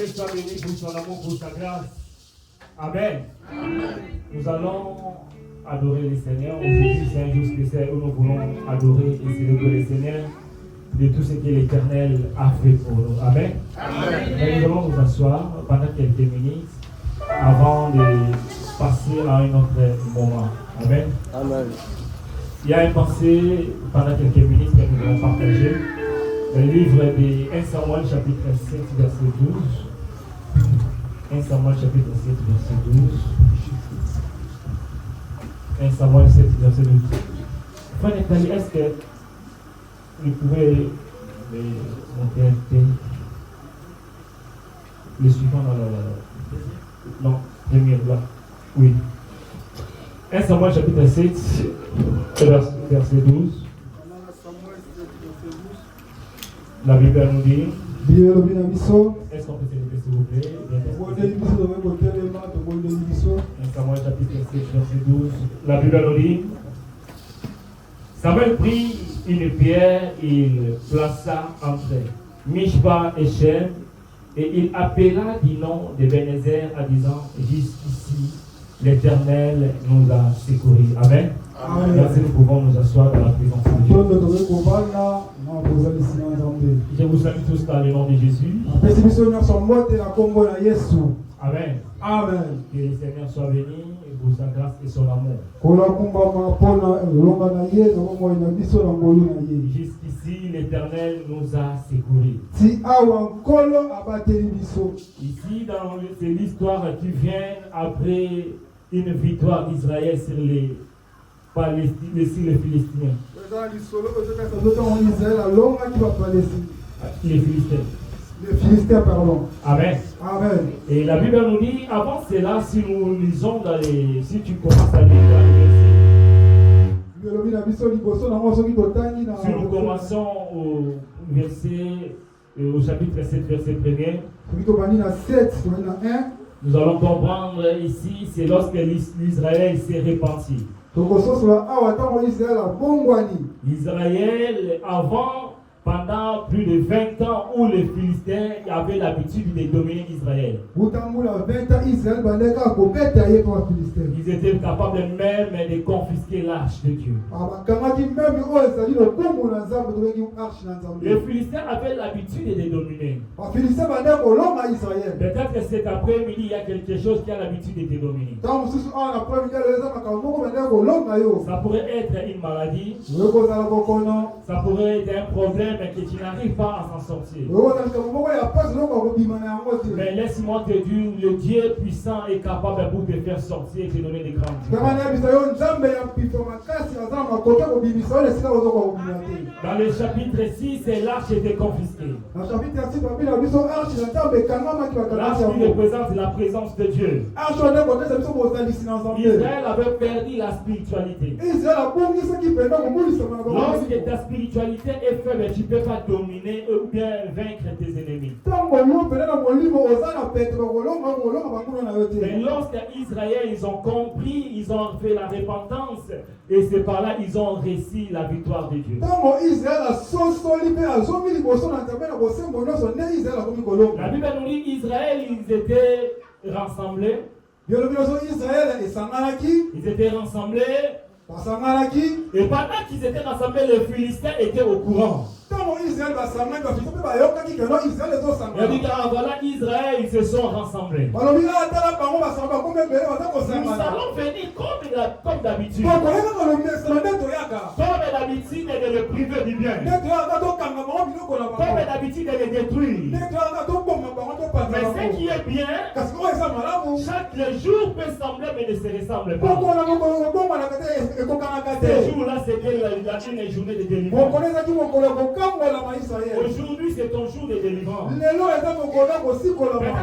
Dieu soit béni pour son amour, pour sa grâce. Amen. Amen. Nous allons adorer le Seigneur. Aujourd'hui, c'est un jour spécial où nous voulons adorer et célébrer le Seigneur de tout ce que l'Éternel a fait pour nous. Amen. Amen. Et nous allons nous asseoir pendant quelques minutes avant de passer à un autre moment. Amen. Amen. Il y a une pensée pendant quelques minutes que nous allons partager. Le livre de 1 Samuel chapitre 7 verset 12. 1 Samuel chapitre 7 verset 12. 1 Samuel 7 verset 12. Frère Nathalie, est-ce que vous pouvez monter un peu le suivant dans le... Non, premier là. Oui. 1 Samuel chapitre 7 verset 12. La Bible nous dit. Est-ce qu'on peut s'élever s'il vous plaît? 1 Samuel chapitre 7 verset 12. La Bible nous dit. Samuel prit une pierre et il plaça entre Mishpa et Shem, et il appela du nom de Bénézer en disant, jusqu'ici l'Éternel nous a secourus. Amen. Amen. Merci, nous pouvons nous asseoir dans la présence de Dieu. Je vous salue tous dans le nom de Jésus. Amen. Amen. Que le Seigneur soit béni pour sa grâce et son amour. Jusqu'ici, l'Éternel nous a secourus. Ici, c'est l'histoire qui vient après une victoire d'Israël sur les Philistins. Les Philistins. Les Philistins, pardon. Amen. Amen. Et la Bible nous dit, avant cela, si nous lisons dans les... Si tu commences à lire dans les versets... Si nous commençons au verset... Au chapitre 7, verset 1er... Nous allons comprendre ici, c'est lorsque l'Israël s'est repenti. Israël, avant... Pendant plus de 20 ans où les Philistins avaient l'habitude de dominer Israël. Ils étaient capables même de confisquer l'arche de Dieu. Les Philistins avaient l'habitude de dominer. Peut-être que cet après-midi, il y a quelque chose qui a l'habitude de te dominer. Ça pourrait être une maladie. Ça pourrait être un problème que tu n'arrives pas à s'en sortir. Mais laisse-moi te dire, le Dieu puissant est capable pour te faire sortir et te donner des grandes choses. Dans le chapitre 6, l'arche était confisquée. L'arche qui représente la présence de Dieu. Israël avait perdu la spiritualité. Lorsque ta spiritualité est faible, tu ne peux pas dominer ou bien vaincre tes ennemis. Mais lorsque Israël, ils ont compris, ils ont fait la repentance, et c'est par là ils ont réussi la victoire de Dieu. La Bible nous dit Israël, ils étaient rassemblés. Ils étaient rassemblés. Et pendant qu'ils étaient rassemblés, les Philistins étaient au courant. Il a dit voilà, Israël, ils se sont rassemblés. Nous allons venir comme d'habitude. Comme d'habitude de le priver du bien. Comme d'habitude de le détruire. Mais ce qui est bien, chaque jour peut sembler mais ne se ressemble pas. Ce jour-là, c'était une journée de délivrance. Aujourd'hui, c'est ton jour de délivrance. Peut-être qu'il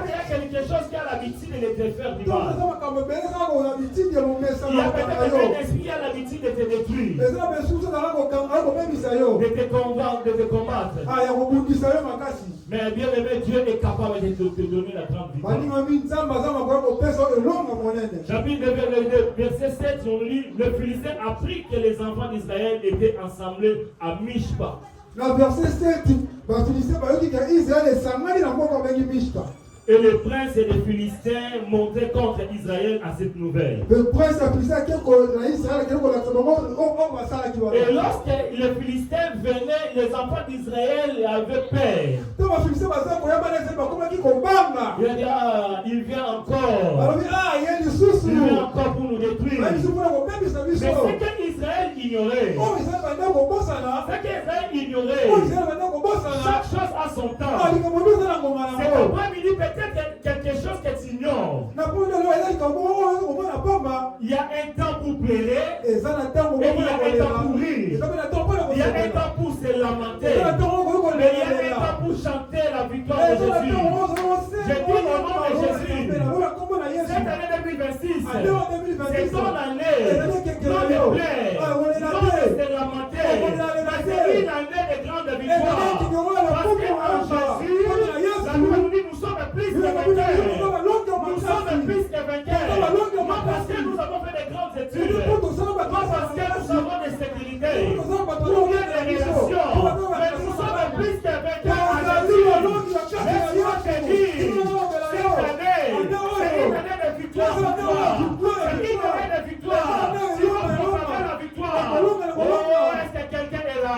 y a quelque chose qui a l'habitude de te faire du mal. Il y a peut-être un esprit qui a l'habitude de te détruire. De te combattre. Mais bien aimé, Dieu est capable de te donner la grande victoire. Chapitre 2, verset 7, on lit, le Philistin apprit que les enfants d'Israël étaient assemblés à Mishpa. Dans verset 7, Israël est Et les princes et les Philistins montaient contre Israël à cette nouvelle. Le prince a pris ça, Israël, et lorsque les Philistins venaient, les enfants d'Israël avaient peur. Il dit, ah, il vient encore. Il vient encore pour nous détruire. Mais ce qu'Israël ignorait, chaque chose a son temps. C'est après-midi peut-être quelque chose que tu ignores. Il y a un temps pour pleurer et il y a un temps pour rire. Il y a un temps pour se lamenter. Mais il y a un temps pour chanter la victoire de Jésus. Je dis au nom de Jésus, cette année 2026, c'est ton année, non de plaire, non de se lamenter, mais c'est une année de grande victoire. Parce qu'en Jésus, la Bible nous dit nous sommes plus que vainqueurs. Nous sommes plus que vainqueurs. Non parce que nous avons fait de grandes études, non parce que nous avons des sécurités, ou bien des relations, mais nous sommes plus que vainqueurs à Jésus. Laisse-moi te dire, cette année, c'est une année de victoire pour toi. C'est une année de victoire. Tu vas proclamer la victoire. Oh, est-ce que quelqu'un est là?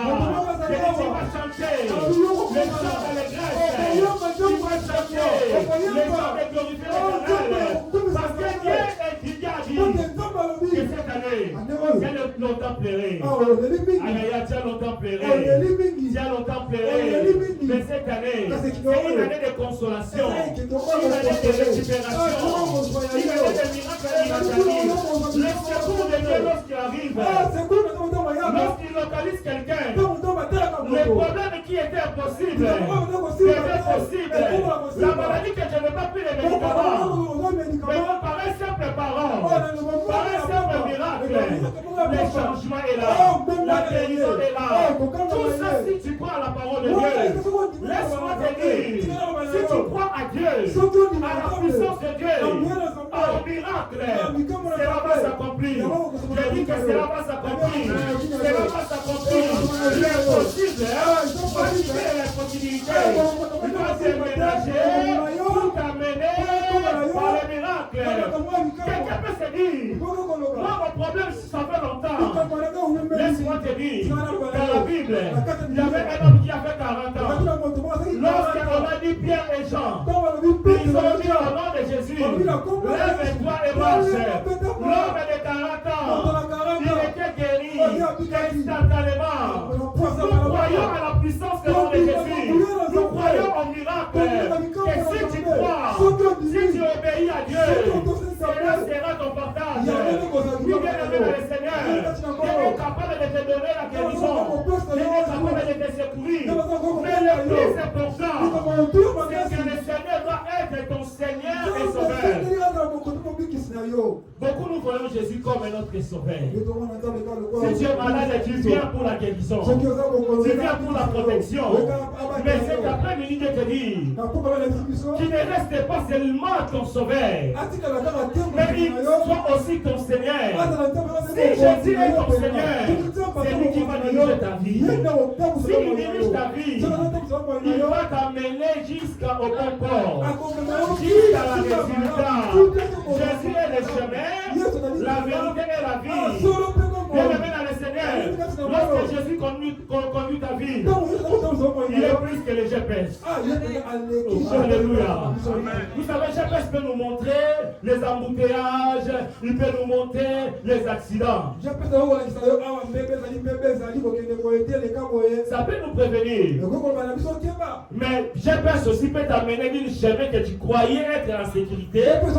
Je dis, tu vas chanter les chants de l'Église. Tu vas chanter les chants de glorifier l'Éternel. Parce que Dieu est dit que cette année, tu as longtemps pleuré. Tu as longtemps pleuré. Tu as longtemps pleuré. Mais cette année, c'est une année de consolation, une année de récupération, une année de miracle. Le secours de Dieu lorsqu'il arrive, lorsqu'il localise quelqu'un, le problème qui était impossible devient possible. La maladie que je n'ai pas pris les médicaments, mais par un simple parole, par un simple miracle, le changement est là, la guérison est là. Tout ça, si tu crois à la parole de Dieu, laisse-moi te dire, si tu crois à Dieu, à la puissance de Dieu, au miracle, cela va s'accomplir. Je dis que cela va s'accomplir. Cela va s'accomplir. L'impossible, voici les possibilités. Il va se ménager pour t'amener par les miracles. Quelqu'un peut se dire, moi mon problème ça fait longtemps. Laisse-moi te dire, dans la Bible, il y avait un homme qui avait 40 ans. Lorsqu'on a dit Pierre et Jean, ils ont dit au nom de Jésus, lève-toi et marche. L'homme de 40 ans, il était guéri instantanément. Nous croyons à la puissance de nom de Jésus. Nous croyons au miracle. Et si tu crois, si tu obéis à Dieu, cela sera ton partage. Oui, bien aimé dans le Seigneur, il est capable de te donner la guérison. Il est capable de te secourir. Mais le plus important, c'est que le Seigneur doit être ton Seigneur et Sauveur. Beaucoup nous voyons Jésus comme notre Sauveur. Si tu es malade, tu viens pour la guérison. Tu viens pour la protection. Mais cet après-midi, je te dis, qu'il ne reste pas seulement ton Sauveur, mais il soit aussi ton Seigneur. Si Jésus est ton Seigneur, c'est lui qui va diriger ta vie. S'il dirige ta vie, il va t'amener jusqu'au bon port, jusqu'à la résultat. Jésus est le chemin, la vérité et la vie. Bien-aimé dans le Seigneur, lorsque Jésus conduit ta vie, il est plus que le GPS. Alléluia. Vous savez, GPS peut nous montrer les embouteillages, il peut nous montrer les accidents. Ça peut nous prévenir. Mais GPS aussi peut t'amener d'une chemin que tu croyais être en sécurité, alors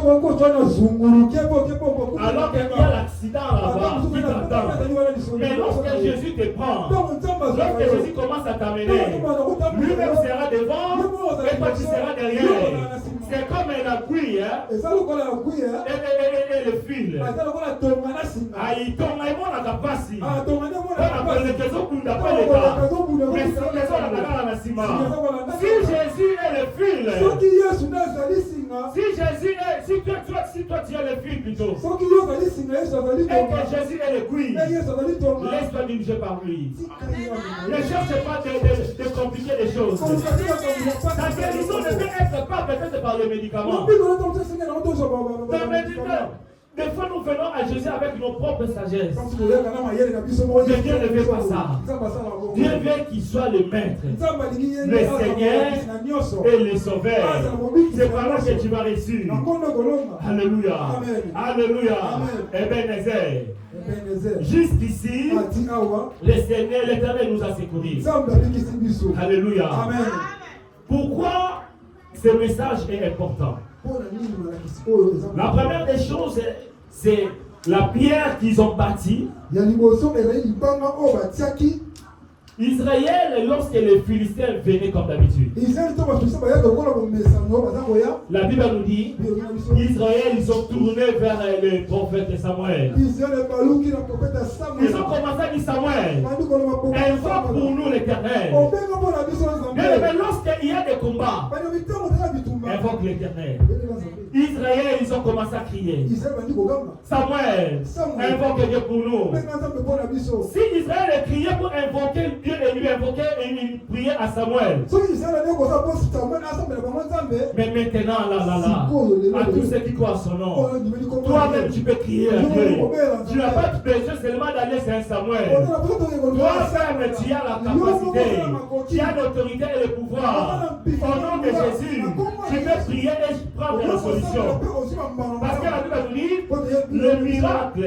qu'il y a l'accident là-bas qui t'attend. Mais lorsque Jésus te prend, lorsque Jésus commence à t'amener, lui-même sera devant et toi tu seras derrière. C'est comme un aiguille et le fil. Il tombe à la passe. Si Jésus est le fil, si toi tu es le fil plutôt, et que Jésus est l'aiguille, laisse-toi diriger par lui. Ne cherche pas de compliquer les choses. Ta guérison ne peut être pas peut-être par les médicaments. Des fois, nous venons à Jésus avec nos propres sagesses. Mais Dieu ne veut pas ça. Dieu veut qu'il soit le maître, le Seigneur et le Sauveur. C'est par là que tu vas réussir. Alléluia. Alléluia. Ebenezer. Jusqu'ici, le Seigneur, l'Éternel nous a secourus. Alléluia. Pourquoi ce message est important? La première des choses, c'est la pierre qu'ils ont bâtie. Israël, lorsque les Philistins venaient comme d'habitude, la Bible nous dit, Israël, ils ont tourné vers le prophète Samuel. Ils ont commencé à dire Samuel, invoque pour nous l'Éternel. Mais lorsqu'il y a des combats, invoque l'Éternel. Israël, ils ont commencé à crier. Samuel, invoque Dieu pour nous. Si Israël criait pour invoquer Dieu et lui invoquer une prière à Samuel. Mais maintenant, à tous ceux qui croient à son nom, toi-même tu peux crier à Dieu. Tu n'as pas besoin seulement d'aller sur un Samuel. Toi-même, tu as la capacité, tu as l'autorité et le pouvoir. Au nom de Jésus, tu peux prier et prendre la solution. Parce que la Bible nous dit, le miracle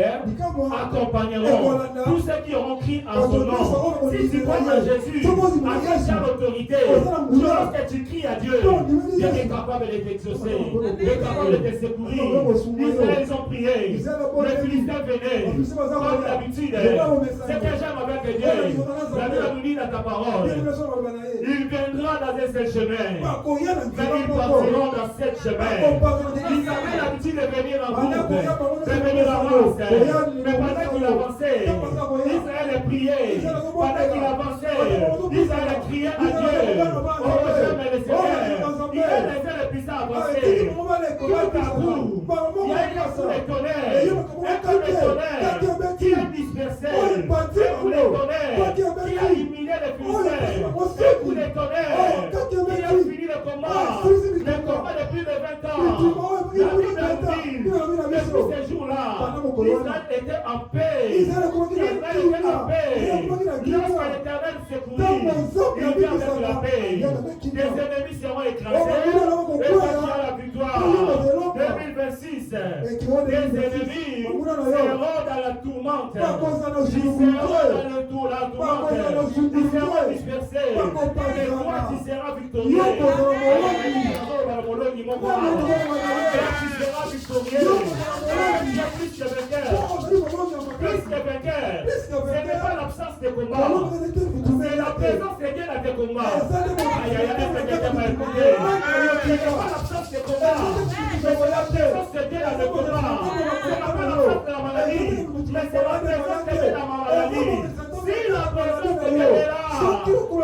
accompagneront tous ceux qui auront crié à son nom. Si tu crois à Jésus, à qui a l'autorité, lorsque tu cries à Dieu, Dieu est capable de t'exaucer, Dieu est capable de te secourir. Israël, ils ont prié, les Philistins venaient, comme d'habitude. Ce que j'aime avec Dieu, la Bible nous dit dans ta parole, il viendra dans un seul chemin, mais ils partiront dans sept chemins. Ils avaient l'habitude de venir en groupe, de venir en masse. Mais pendant qu'il avançait, Israël priait. Pendant qu'il avançait, Israël criait à Dieu. Oh, jamais le Seigneur. Il a laissé le puissant avancer. Tout à coup, il y a eu un coup de tonnerre qui a dispersé. Un coup de tonnerre qui a éliminé les Philistins. Un coup de tonnerre qui a fini le combat. Le combat de plus de 20 ans. La Bible dit, depuis ces jours-là, Israël était en paix. Israël était en paix. Lorsque l'Éternel secourit, il vient avec la paix. Les ennemis seront écrasés et partiront la victoire. 2026, les ennemis seront dans la tourmente. Ils seront dans la tourmente. Ils seront dispersés. Et toi, tu seras victorieux. Tu seras victorieux. Plus que vainqueur. Plus que vainqueur. Ce n'est pas l'absence de combat. C'est la présence de Dieu dans tes combats. Aïe, aïe, aïe, quelqu'un m'a écouté. Ce n'est pas l'absence de combat. Mais c'est la présence de Dieu dans le combat. Ce n'est pas l'absence de la maladie. Mais c'est la présence de Dieu dans ma maladie. Si la présence de Dieu est là,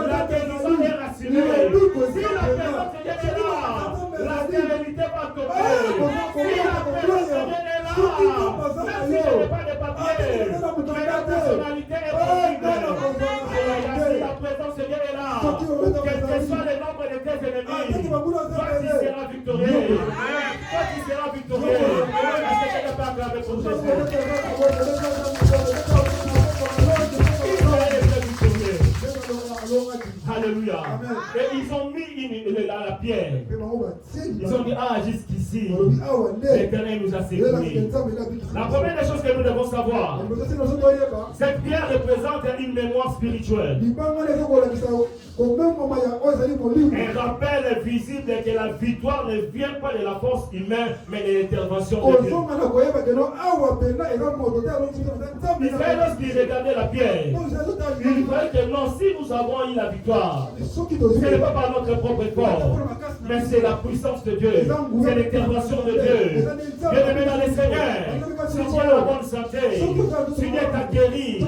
la guérison est rassurée. Si la présence de Dieu est là, la stérilité va tomber. Si la présence de Dieu est là, même si je n'ai pas de papier, mais la personnalité est possible. Si la présence de Dieu est là, quel que soit le nombre de tes ennemis, toi tu seras victorieux. Toi tu seras victorieux. Est-ce que tu n'as pas acclamé pour Jésus? Alléluia. Et ils ont mis la pierre. Ils ont dit, ah, jusqu'ici, l'Éternel nous a secourus. La première des choses que nous devons savoir, cette pierre représente une mémoire spirituelle. Un rappel visible que la victoire ne vient pas de la force humaine, mais de l'intervention de Dieu. Israël, lorsqu'il regardait la pierre, il voyait que non, si nous avons eu la victoire, ce n'est pas par notre propre effort, mais c'est la puissance de Dieu, c'est l'intervention de Dieu. Bien-aimé dans le Seigneur, si tu as la bonne santé, si tu es guéri,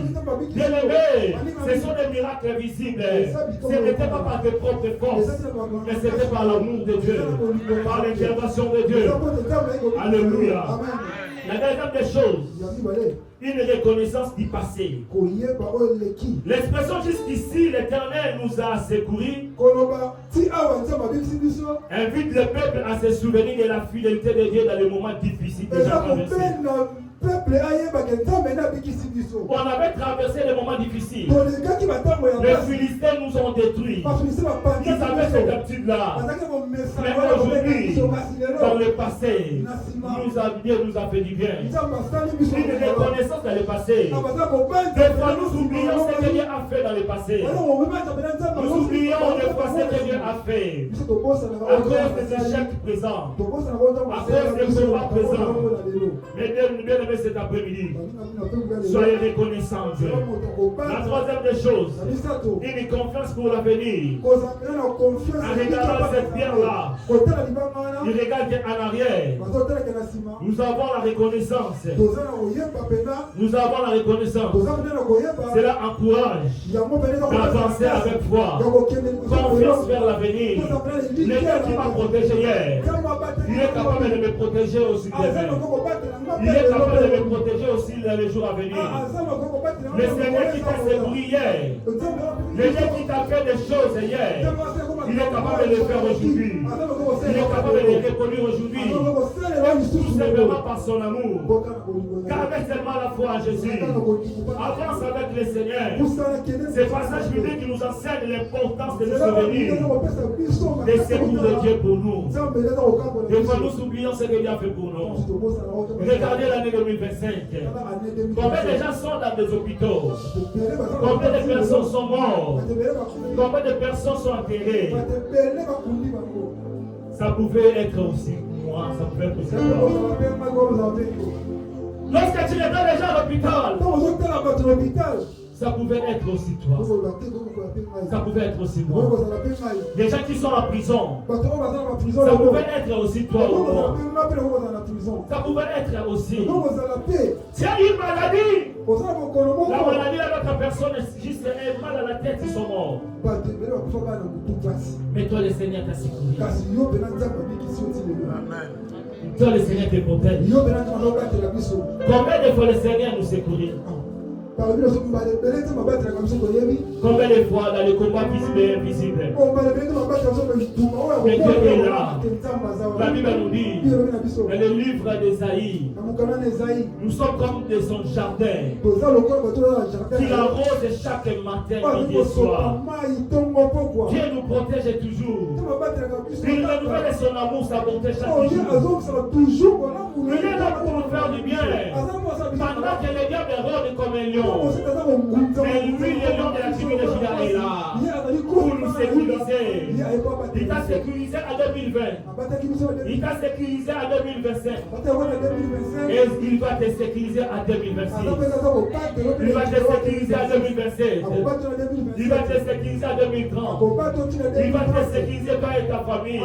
bien-aimé, ce sont des miracles visibles. Ce n'était pas par tes propres forces, mais c'était par l'amour de Dieu, par l'intervention de Dieu. Alléluia. La deuxième des choses, une reconnaissance du passé. L'expression jusqu'ici, l'Éternel nous a secourus, invite le peuple à se souvenir de la fidélité de Dieu dans les moments difficiles déjà traversés. On avait traversé des moments difficiles. Les Philistins nous ont détruits. Ils avaient cette habitude-là. Mais aujourd'hui, dans le passé, Dieu nous a fait du bien. Une reconnaissance dans le passé. Des fois, nous oublions ce que Dieu a fait dans le passé. Nous oublions des fois ce que Dieu a fait. À cause des échecs présents. À cause des combats présents. Mais bien aimé cet après-midi, soyez reconnaissants, Dieu. La troisième des choses, une confiance pour l'avenir. En regardant cette pierre-là, il regarde en arrière. Nous avons la reconnaissance. Nous avons la reconnaissance. Cela encourage d'avancer avec foi. Confiance vers l'avenir. Le Dieu qui m'a protégé hier, il est capable de me protéger aussi demain. Il est capable de me protéger aussi dans les jours à venir. Le Seigneur qui t'a secouru hier, le Dieu qui t'a fait des choses hier, il est capable de le faire aujourd'hui. Il est capable de le reconnaître aujourd'hui. Tout simplement par son amour. Gardez seulement la foi en Jésus. Avance avec le Seigneur. Ce passage biblique qui nous enseigne l'importance de nous souvenir des secours de Dieu pour nous. Des fois nous oublions ce que Dieu a fait pour nous. Regardez l'année 2025. Combien de gens sont dans des hôpitaux? Combien de personnes sont mortes? Combien de personnes sont enterrées? Ça pouvait être aussi moi, ça pouvait être aussi moi. Lorsque tu regardes les gens à l'hôpital, ça pouvait être aussi toi. Ça pouvait être aussi moi. Les gens qui sont en prison, ça pouvait être aussi toi ou moi. Ça pouvait être aussi. Tu as une maladie. La maladie de l'autre personne est juste un mal à la tête, ils sont morts. Mais toi, le Seigneur t'a sécurisé. Amen. Toi, le Seigneur te protège. Combien de fois le Seigneur nous sécurise? Combien de fois dans les combats visibles et invisibles? Mais Dieu est là. La Bible nous dit, dans le livre d'Ésaïe, nous sommes comme de son jardin qui arrose chaque matin, midi et soir. Dieu nous protège toujours. Il renouvelle son amour, sa bonté chaque jour. Il est là pour nous faire du bien. Pendant que les diables rôdent comme un lion. Mais lui, le lion de la tribu de Juda est là pour nous sécuriser. Il t'a sécurisé à 2020. Il t'a sécurisé à 2025. Et il va te sécuriser à 2026. Il va te sécuriser à 2027. Il va te sécuriser à 2030. Il va te sécuriser toi et ta famille.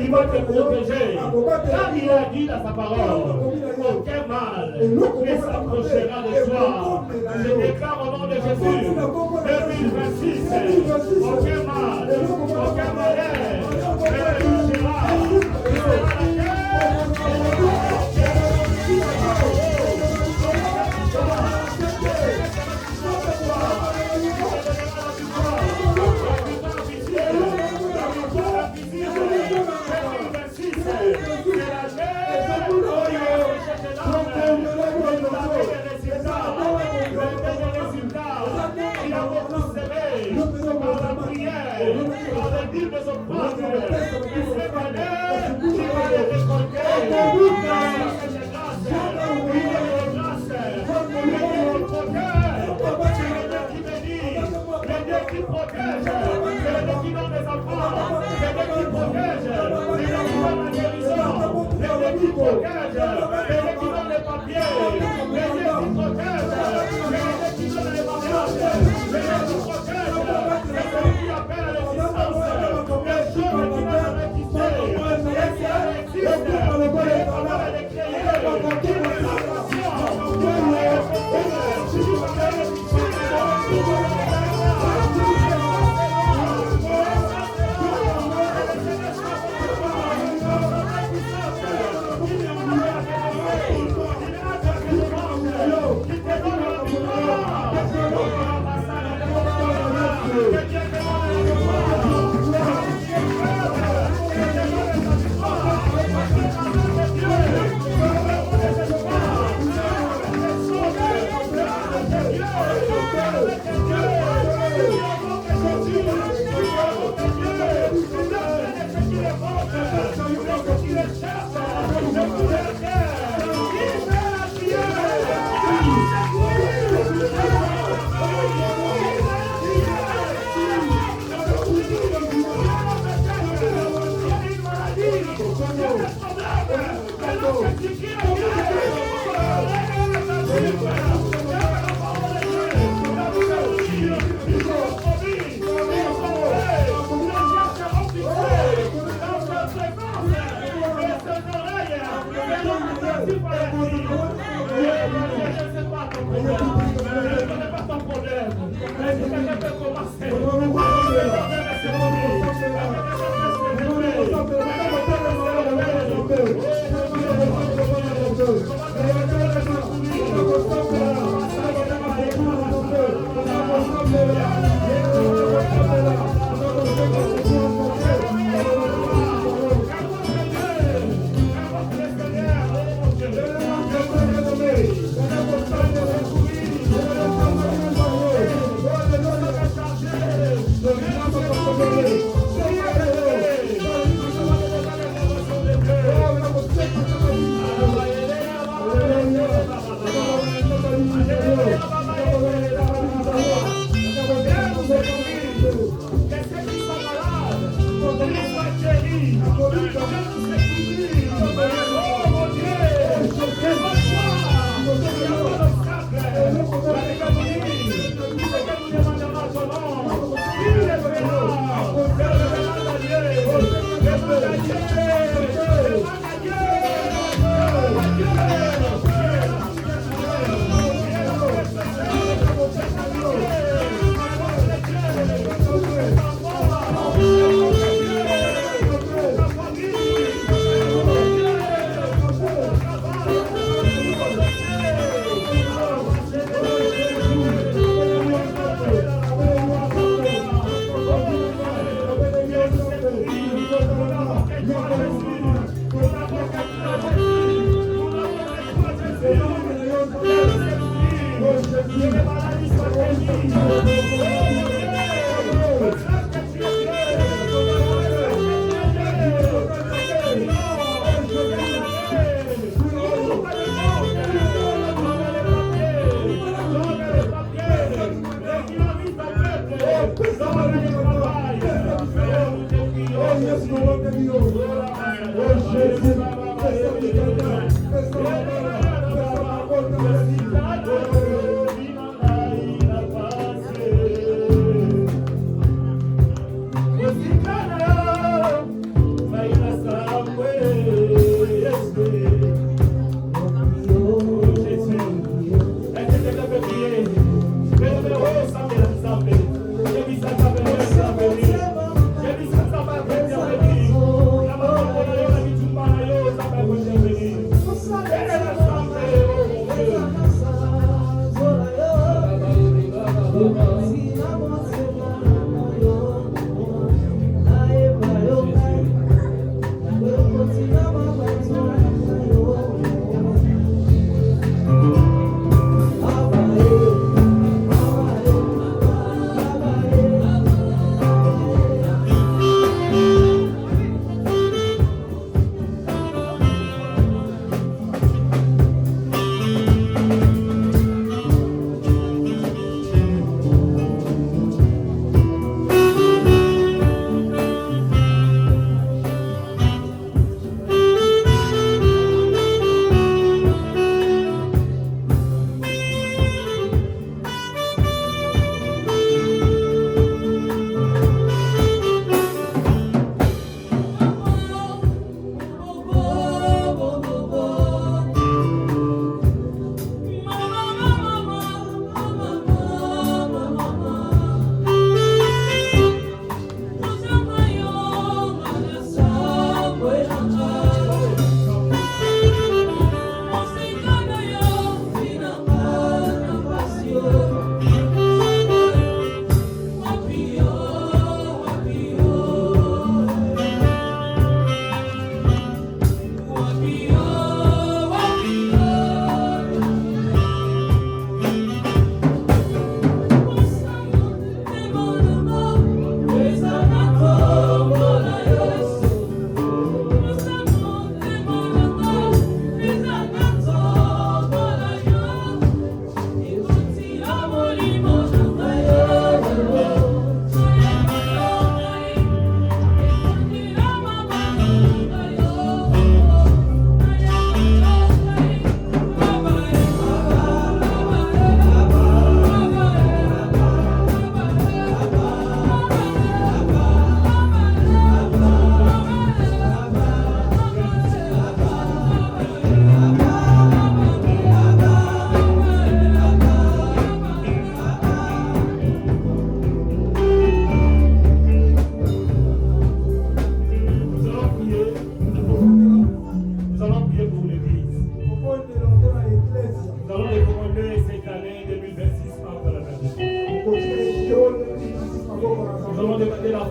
Il va te protéger. Car il a dit dans sa parole, aucun mal ne s'approchera de toi. Je déclare au nom de Jésus, 2026, aucun mal, aucun malheur ne touchera. Thank you.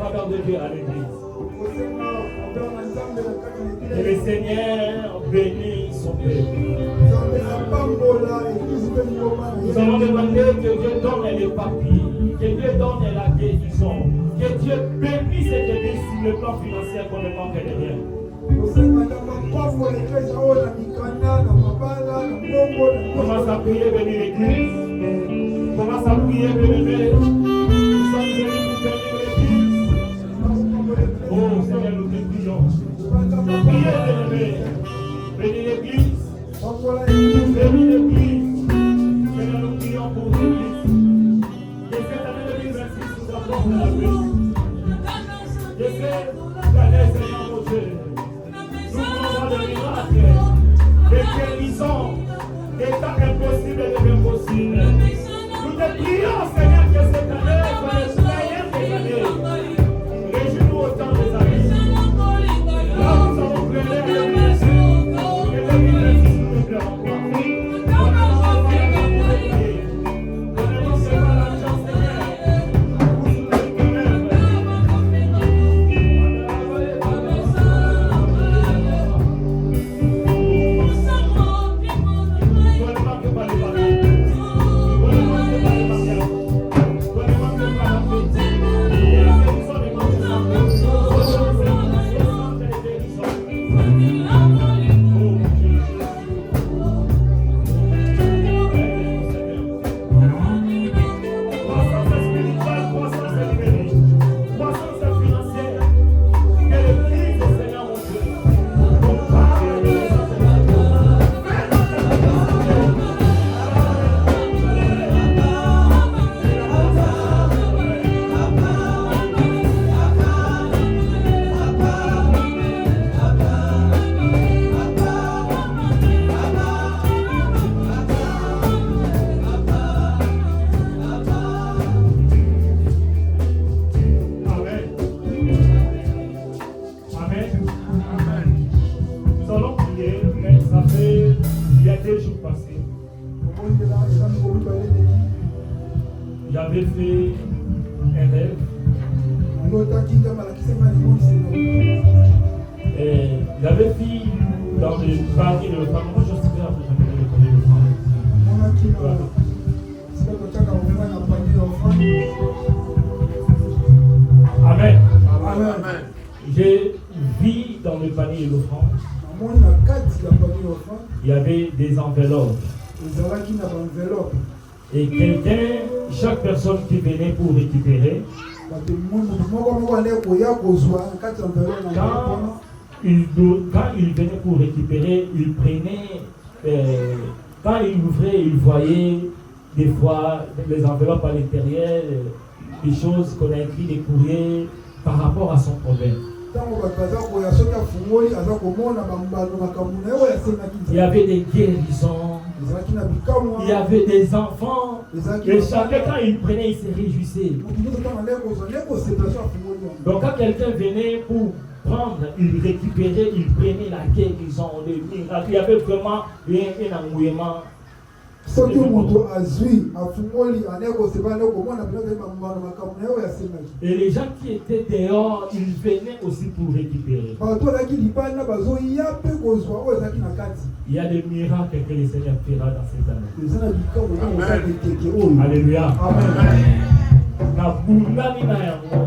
l'ambassadeur de Dieu à l'église. Que le Seigneur bénisse son peuple. Nous allons demander que Dieu donne les papiers, que Dieu donne la guérison, que Dieu bénisse cette église sur le plan financier qu'on ne manque de rien. Commence à prier, bénir l'église. Commence à prier, bénir. Nous sommes venus pour bénir l'église. Oh Seigneur, nous te prions. Priez, bénir. Bénir l'église. Bénir l'église. Seigneur, nous prions pour l'église. Que cette année 2026 nous apporte la paix. Que cette année, Seigneur, mon Dieu, nous voulons des miracles, des guérisons, des cas impossibles et des impossibles. Nous te prions, Seigneur, que cette année soit le meilleur des années. Réjouis-nous autant des années. Là, nous avons pleuré à l'église. Que 2026 nous ne pleurons pas. Donnez-nous seulement la chance, Seigneur. J'avais fait un rêve. Et j'avais fait dans le panier de femme. Moi, je sais bien que j'avais le panier de femme. Amen. Amen. J'ai vu dans le panier de l'offrande, il y avait des enveloppes. Et quelqu'un, chaque personne qui venait pour récupérer, quand il venait pour récupérer, il prenait, quand il ouvrait, il voyait des fois les enveloppes à l'intérieur, des choses qu'on a écrites, des courriers par rapport à son problème. Il y avait des guérisons, il y avait des enfants, et chacun quand il prenait, il se réjouissait. Donc quand quelqu'un venait pour prendre, il récupérait, il prenait la guérison, il y avait vraiment un engouement. Et les gens qui étaient dehors, ils venaient aussi pour récupérer. Il y a des miracles que le Seigneur fera dans cette année. Alléluia.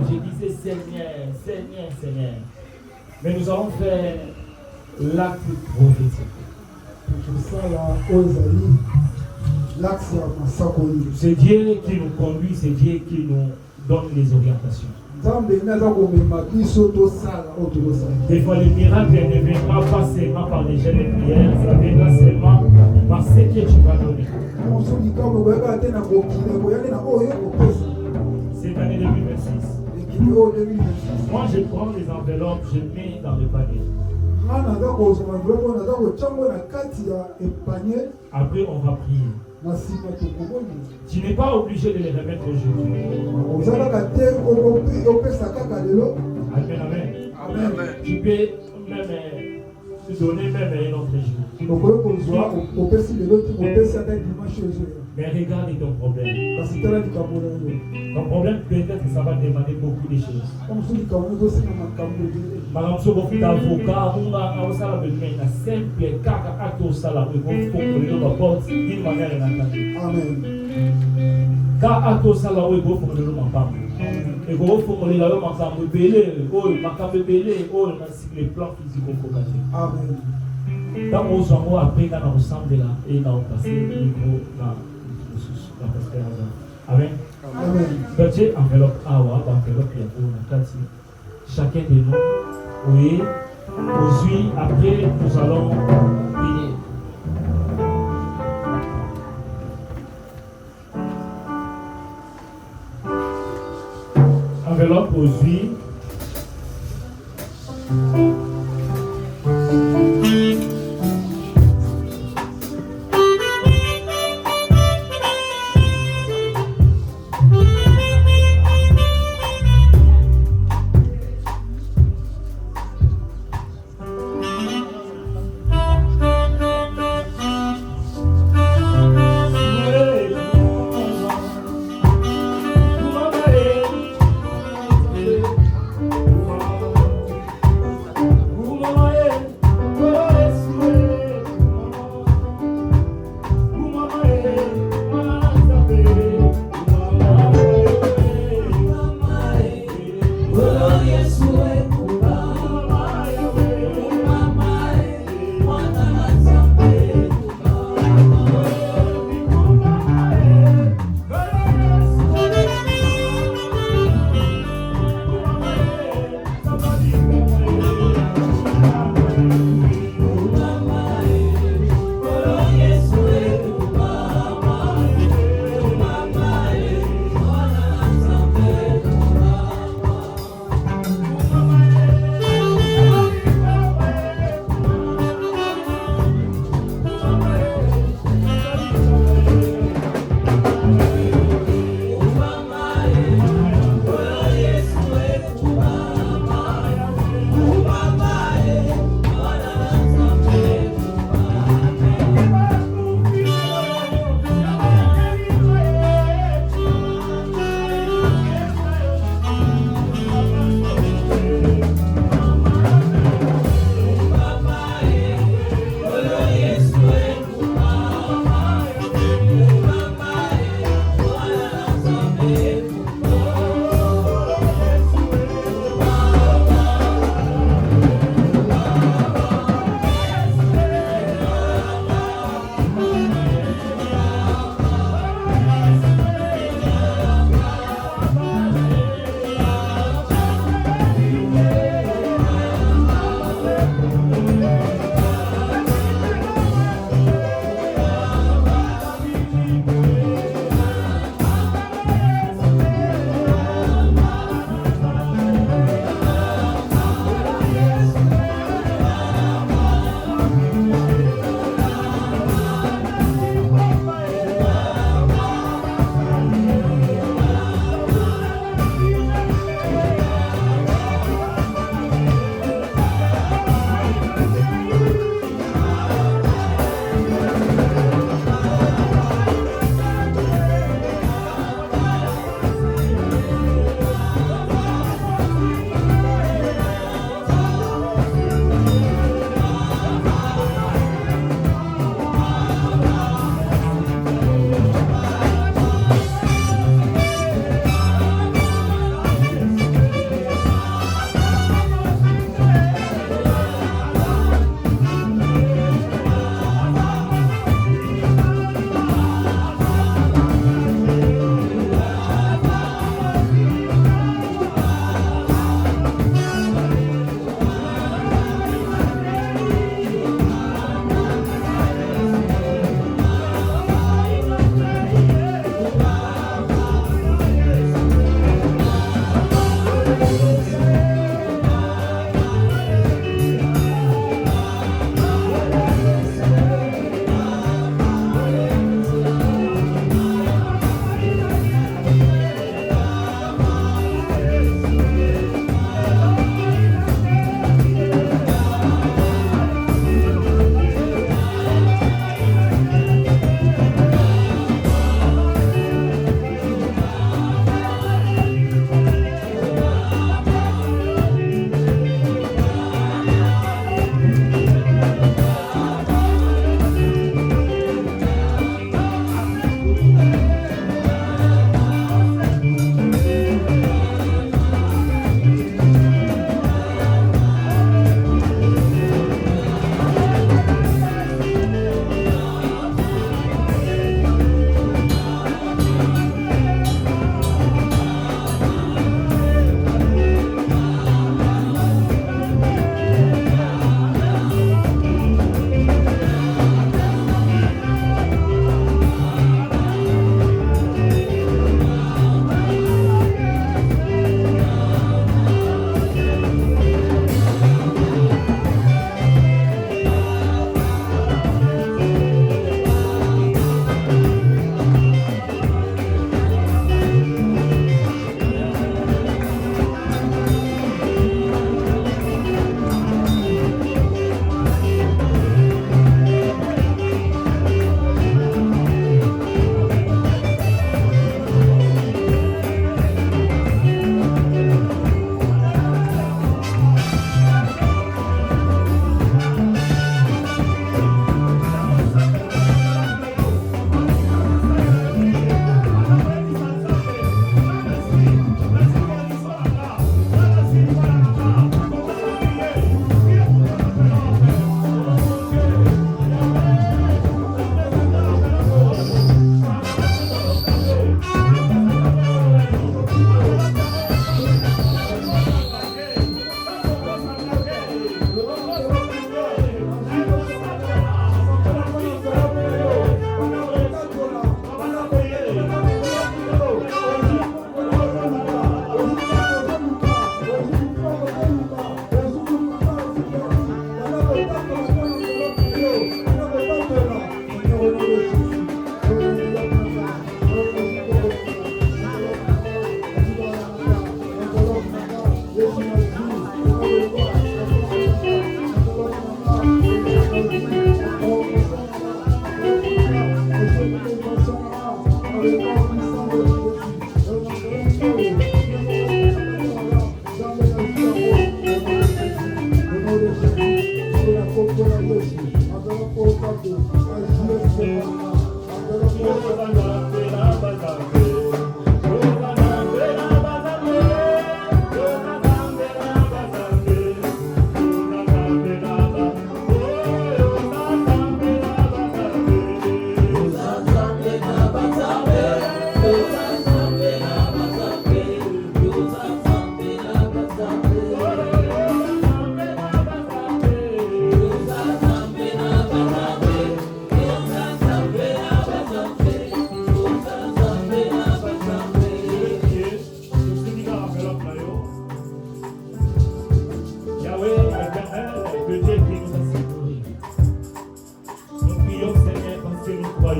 Je disais Seigneur, Seigneur, Seigneur. Mais nous allons faire l'acte prophétique. C'est Dieu qui nous conduit, c'est Dieu qui nous donne les orientations. Des fois, les miracles ne viennent pas seulement par les jeûnes et prières, ça viendra seulement par ce que tu vas donner. Cette année 2026, moi je prends les enveloppes, je mets dans le panier. Après, on va prier. Tu n'es pas obligé de les remettre aujourd'hui. Amen, amen. Tu peux même donner même un autre jour. okoki kozwa opesi lelo te opesi ata dimanche oyo. Mais regarde ton problème. Kasi tala likambo na yo. Ton problème peut-être que ça va demander beaucoup de choses. Comme so likambo ezosenga makambo ebele. Makambo soko futa avocat, munga osala besoin na simple kaka acte osala pour fokolela ba porte d'une manière inattendu. Amen. Ka acte osala oyo go fokolela makambo. Et go fokolela yo makambo belé, oyo makambo belé, oyo na sur le plan physico-cognitif. Amen. Dans mon zango après quand on ressemble là et on a passé le micro dans la pasteur. Amen. Amen. Petit enveloppe awa, enveloppe ya pour la carte. Chacun de nous, oui, aujourd'hui, après, nous allons prier. Enveloppe aujourd'hui.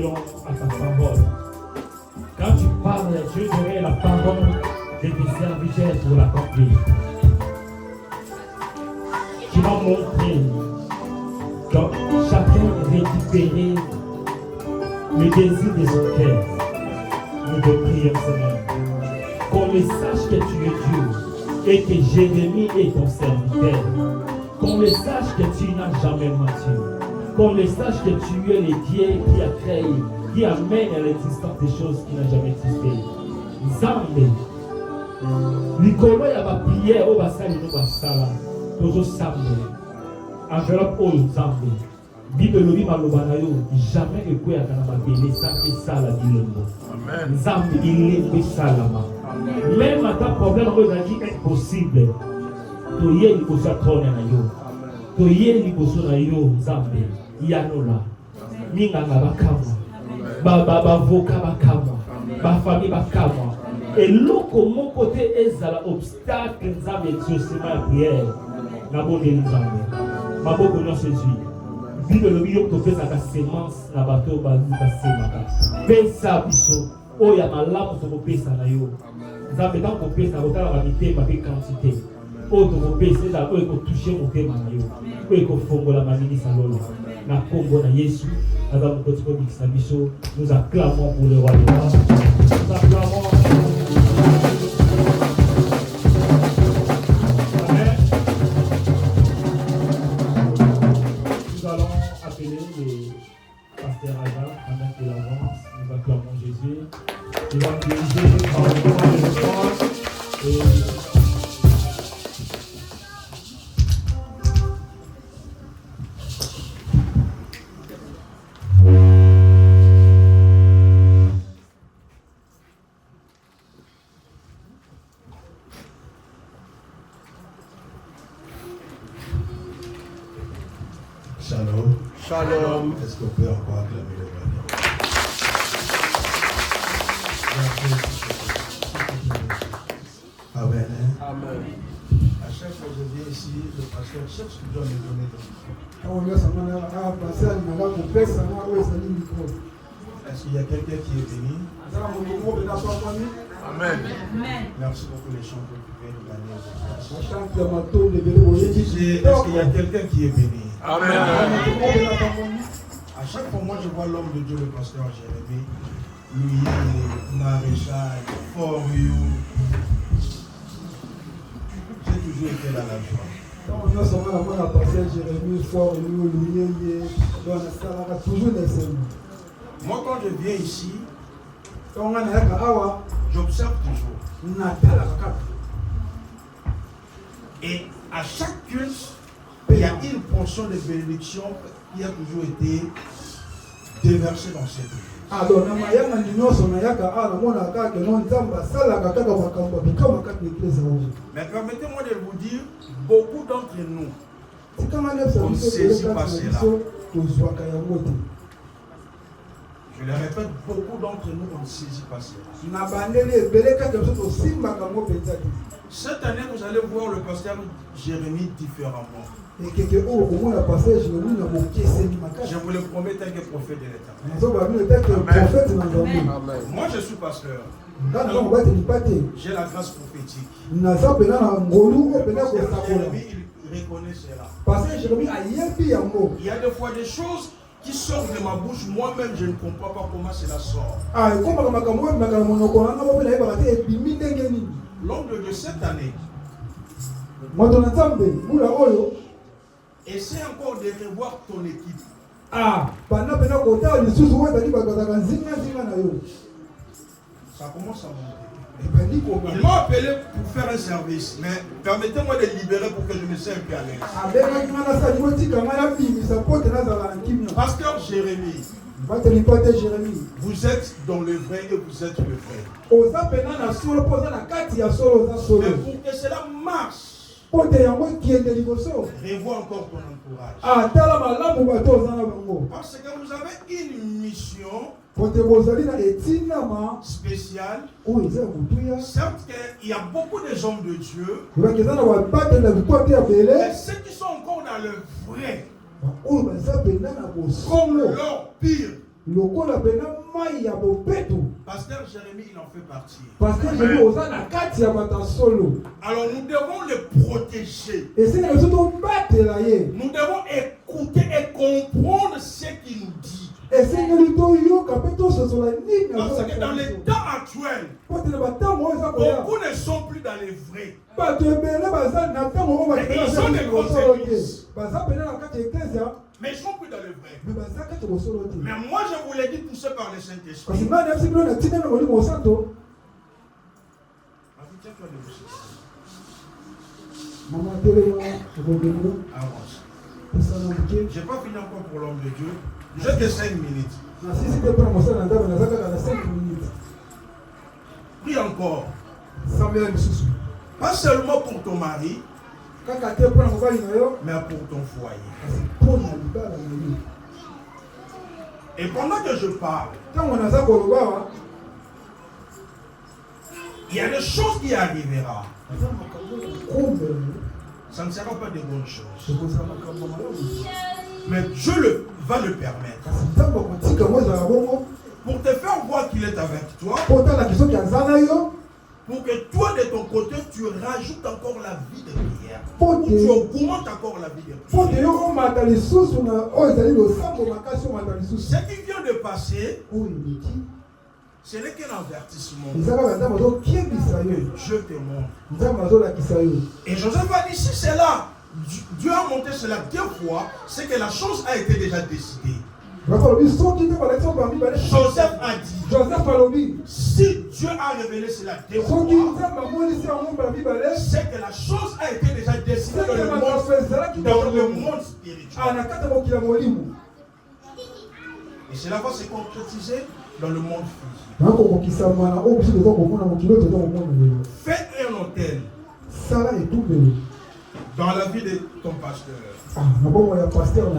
croyons à ta parole. Quand tu parles, je dirai la parole de tes serviteurs pour l'accomplir. Tu m'as montré que chacun récupérait le désir de son cœur. Nous te prions, Seigneur, qu'on le sache que tu es Dieu et que Jérémie est ton serviteur. Qu'on le sache que tu n'as jamais menti. Qu'on le sache que tu es le Dieu qui a créé, qui amène à l'existence des choses qui n'ont jamais existé. Nzambe, likolo ya ba prière au basali no basala, tozo sambe. Enveloppe au Nzambe. Bible lobi maloba na yo, jamais ekoyaka na mabele sans que ça la bilembo. Nzambe ilembe salama. Même à ta problème aujourd'hui impossible. Toye likoso ya trône na yo. Toye likoso na yo Nzambe. Yanola. Minganga bakama. Bavoka bakama. Bafami bakama. Et l'autre mon côté est à l'obstacle Nzambe exaucement la prière. Nabonde Nzambe. Maboko non Jésus. Bible le milieu to pesa ka semence na bato bazi basemaka. Pesa biso oya malamu to pesa na yo. Nzambe tant ko pesa otala ba mitema pe quantité. O to pesa za ko toucher motema na yo. Ko ko fongola manini salolo. Na kombo na Yesu, avant de continuer sa mission, nous acclamons pour le roi des rois. Nous acclamons. Amen. Nous allons appeler le pasteur Alba pendant qu'il avance. Nous acclamons Jésus. Il va diriger par le moment de l'histoire et Shalom. Shalom. Est-ce qu'on peut encore acclamer le roi? Amen. Amen. À chaque fois que je viens ici, le pasteur cherche ce que Dieu me donner. Est-ce qu'il y a quelqu'un qui est béni? Amen. Merci beaucoup les chants que vous pouvez nous gagner. Est-ce qu'il y a quelqu'un qui est béni? Amen. À chaque fois, moi je vois l'homme de Dieu, le pasteur Jérémie, lui, maréchal, fort, j'ai toujours été dans la joie. Moi, quand je viens ici, j'observe toujours. Et à chaque culte, il y a une portion de bénédiction qui a toujours été déversée dans cette église. Mais permettez-moi de vous dire, beaucoup d'entre nous, on ne saisit pas cela. Je le répète, beaucoup d'entre nous, on ne saisit pas cela. Cette année, vous allez voir le pasteur Jérémie différemment. Je vous le promets, tant que prophète de l'Éternel. Moi, je suis pasteur. J'ai la grâce prophétique. Jérémie, il reconnaît cela. Il y a des fois des choses qui sortent de ma bouche, moi-même je ne comprends pas comment cela sort. Lors de cette année, essaie encore de revoir ton équipe. Ça commence à monter. Ils m'ont appelé pour faire un service, mais permettez-moi de libérer pour que je me sente un peu à l'aise. Pasteur Jérémie, vous êtes dans le vrai et vous êtes le vrai. Mais pour que cela marche, revois encore ton entourage. Parce que vous avez une mission spéciale. Certes qu'il y a beaucoup de hommes de Dieu, mais ceux qui sont encore dans le vrai, comme l'or pire, Pasteur Jérémie, il en fait partie. Alors nous devons le protéger. Nous devons écouter et comprendre ce qu'il nous dit. Parce que dans les temps actuels, beaucoup ne sont plus dans les vrais. Mais ils sont des grosses églises. Mais ils ne sont plus dans le vrai. Mais moi, je vous l'ai dit poussé par le Saint-Esprit. Je n'ai pas fini encore pour l'homme de Dieu. J'ai que 5 minutes. Prie encore. Pas seulement pour ton mari, mais pour ton foyer. Et pendant que je parle, il y a des choses qui arriveront. Ça ne sera pas de bonnes choses. Mais Dieu va le permettre. Pour te faire voir qu'il est avec toi. Pour que toi, de ton côté, tu rajoutes encore la vie de prière. Ou tu augmentes encore la vie de prière. Ce qui vient de passer, ce n'est qu'un avertissement. Dieu te montre. Et Joseph a dit, si c'est là, Dieu a montré cela 2 fois, c'est que la chose a été déjà décidée. Joseph a dit, si Dieu a révélé cela 2 fois, c'est que la chose a été déjà décidée dans le monde spirituel. Et cela va se concrétiser dans le monde physique. Fais un hôtel dans la vie de ton pasteur.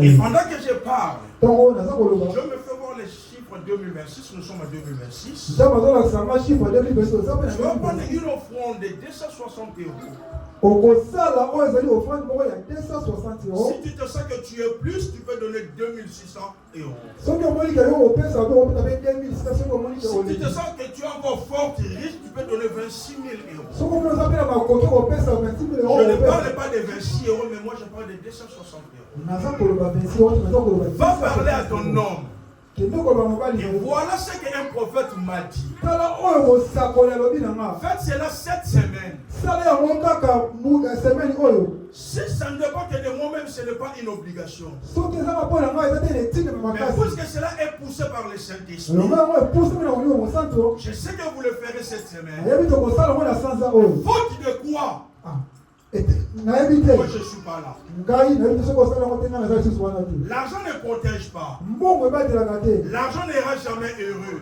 Et pendant que je parle, je me fais voir les chiffres 2026. Nous sommes en 2026. Je vais prendre une offrande de 260 €. Si tu te sens que tu es plus, tu peux donner 2600 €. Si tu te sens que tu es encore fort et riche, tu peux donner 26 000 €. Je ne parle pas de 26 €, mais moi je parle de 260 €. Va parler à ton homme. Et voilà ce qu'un prophète m'a dit. Faites cela cette semaine. Si ça ne dépend que de moi-même, ce n'est pas une obligation. Mais puisque cela est poussé par le Saint-Esprit, je sais que vous le ferez cette semaine. Faute de quoi? Moi je ne suis pas là. L'argent ne protège pas. L'argent n'ira jamais heureux.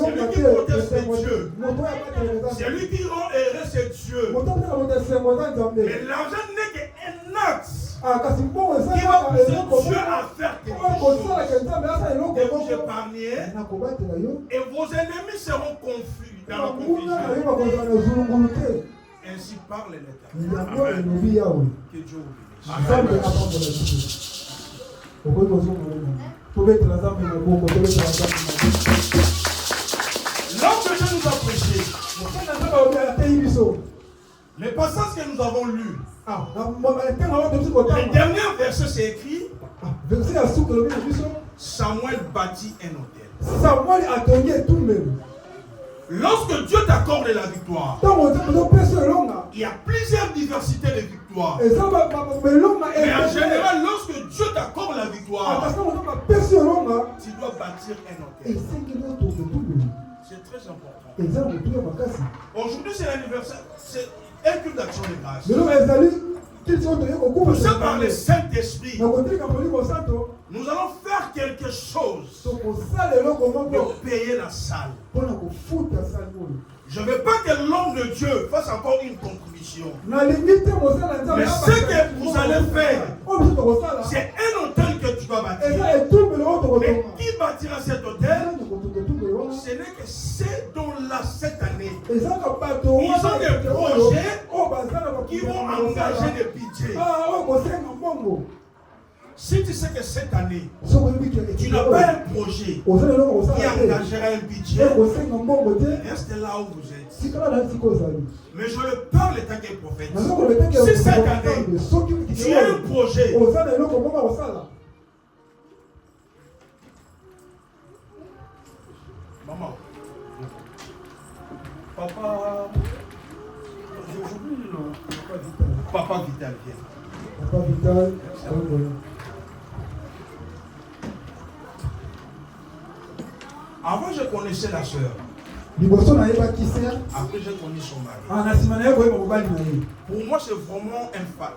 Celui qui protège c'est Dieu. Celui qui rend heureux c'est Dieu. Mais l'argent n'est qu'un acte qui va pousser Dieu à faire quelque chose. Et vous épargnez. Et vos ennemis seront confus dans la confusion. Ainsi parle l'Éternel. Que Dieu vous bénisse. L'homme de Dieu nous a prêché. Les passages que nous avons lus. Le dernier verset c'est écrit. Samuel bâtit un hôtel. Lorsque Dieu t'accorde la victoire, il y a plusieurs diversités de victoires. Mais en général, lorsque Dieu t'accorde la victoire, tu dois bâtir un hôtel. C'est très important. Aujourd'hui, c'est l'anniversaire. C'est un culte d'action de grâce. Poussé par le Saint-Esprit, nous allons faire quelque chose pour payer la salle. Je ne veux pas que l'homme de Dieu fasse encore une contribution. Mais ce que vous allez faire, c'est un hôtel que tu vas bâtir. Mais qui bâtira cet hôtel? Ce n'est que ces dons-là cette année. Ils ont des projets qui vont engager des budgets. Si tu sais que cette année, tu n'as pas un projet qui engagera un budget, reste là où vous êtes. Mais je le parle étant qu'un prophète. Si cette année, tu as un projet, maman, papa, j'oublie le nom. Papa Vital, viens. Papa Vital, avant, je connaissais la sœur. Après, j'ai connu son mari. Pour moi, c'est vraiment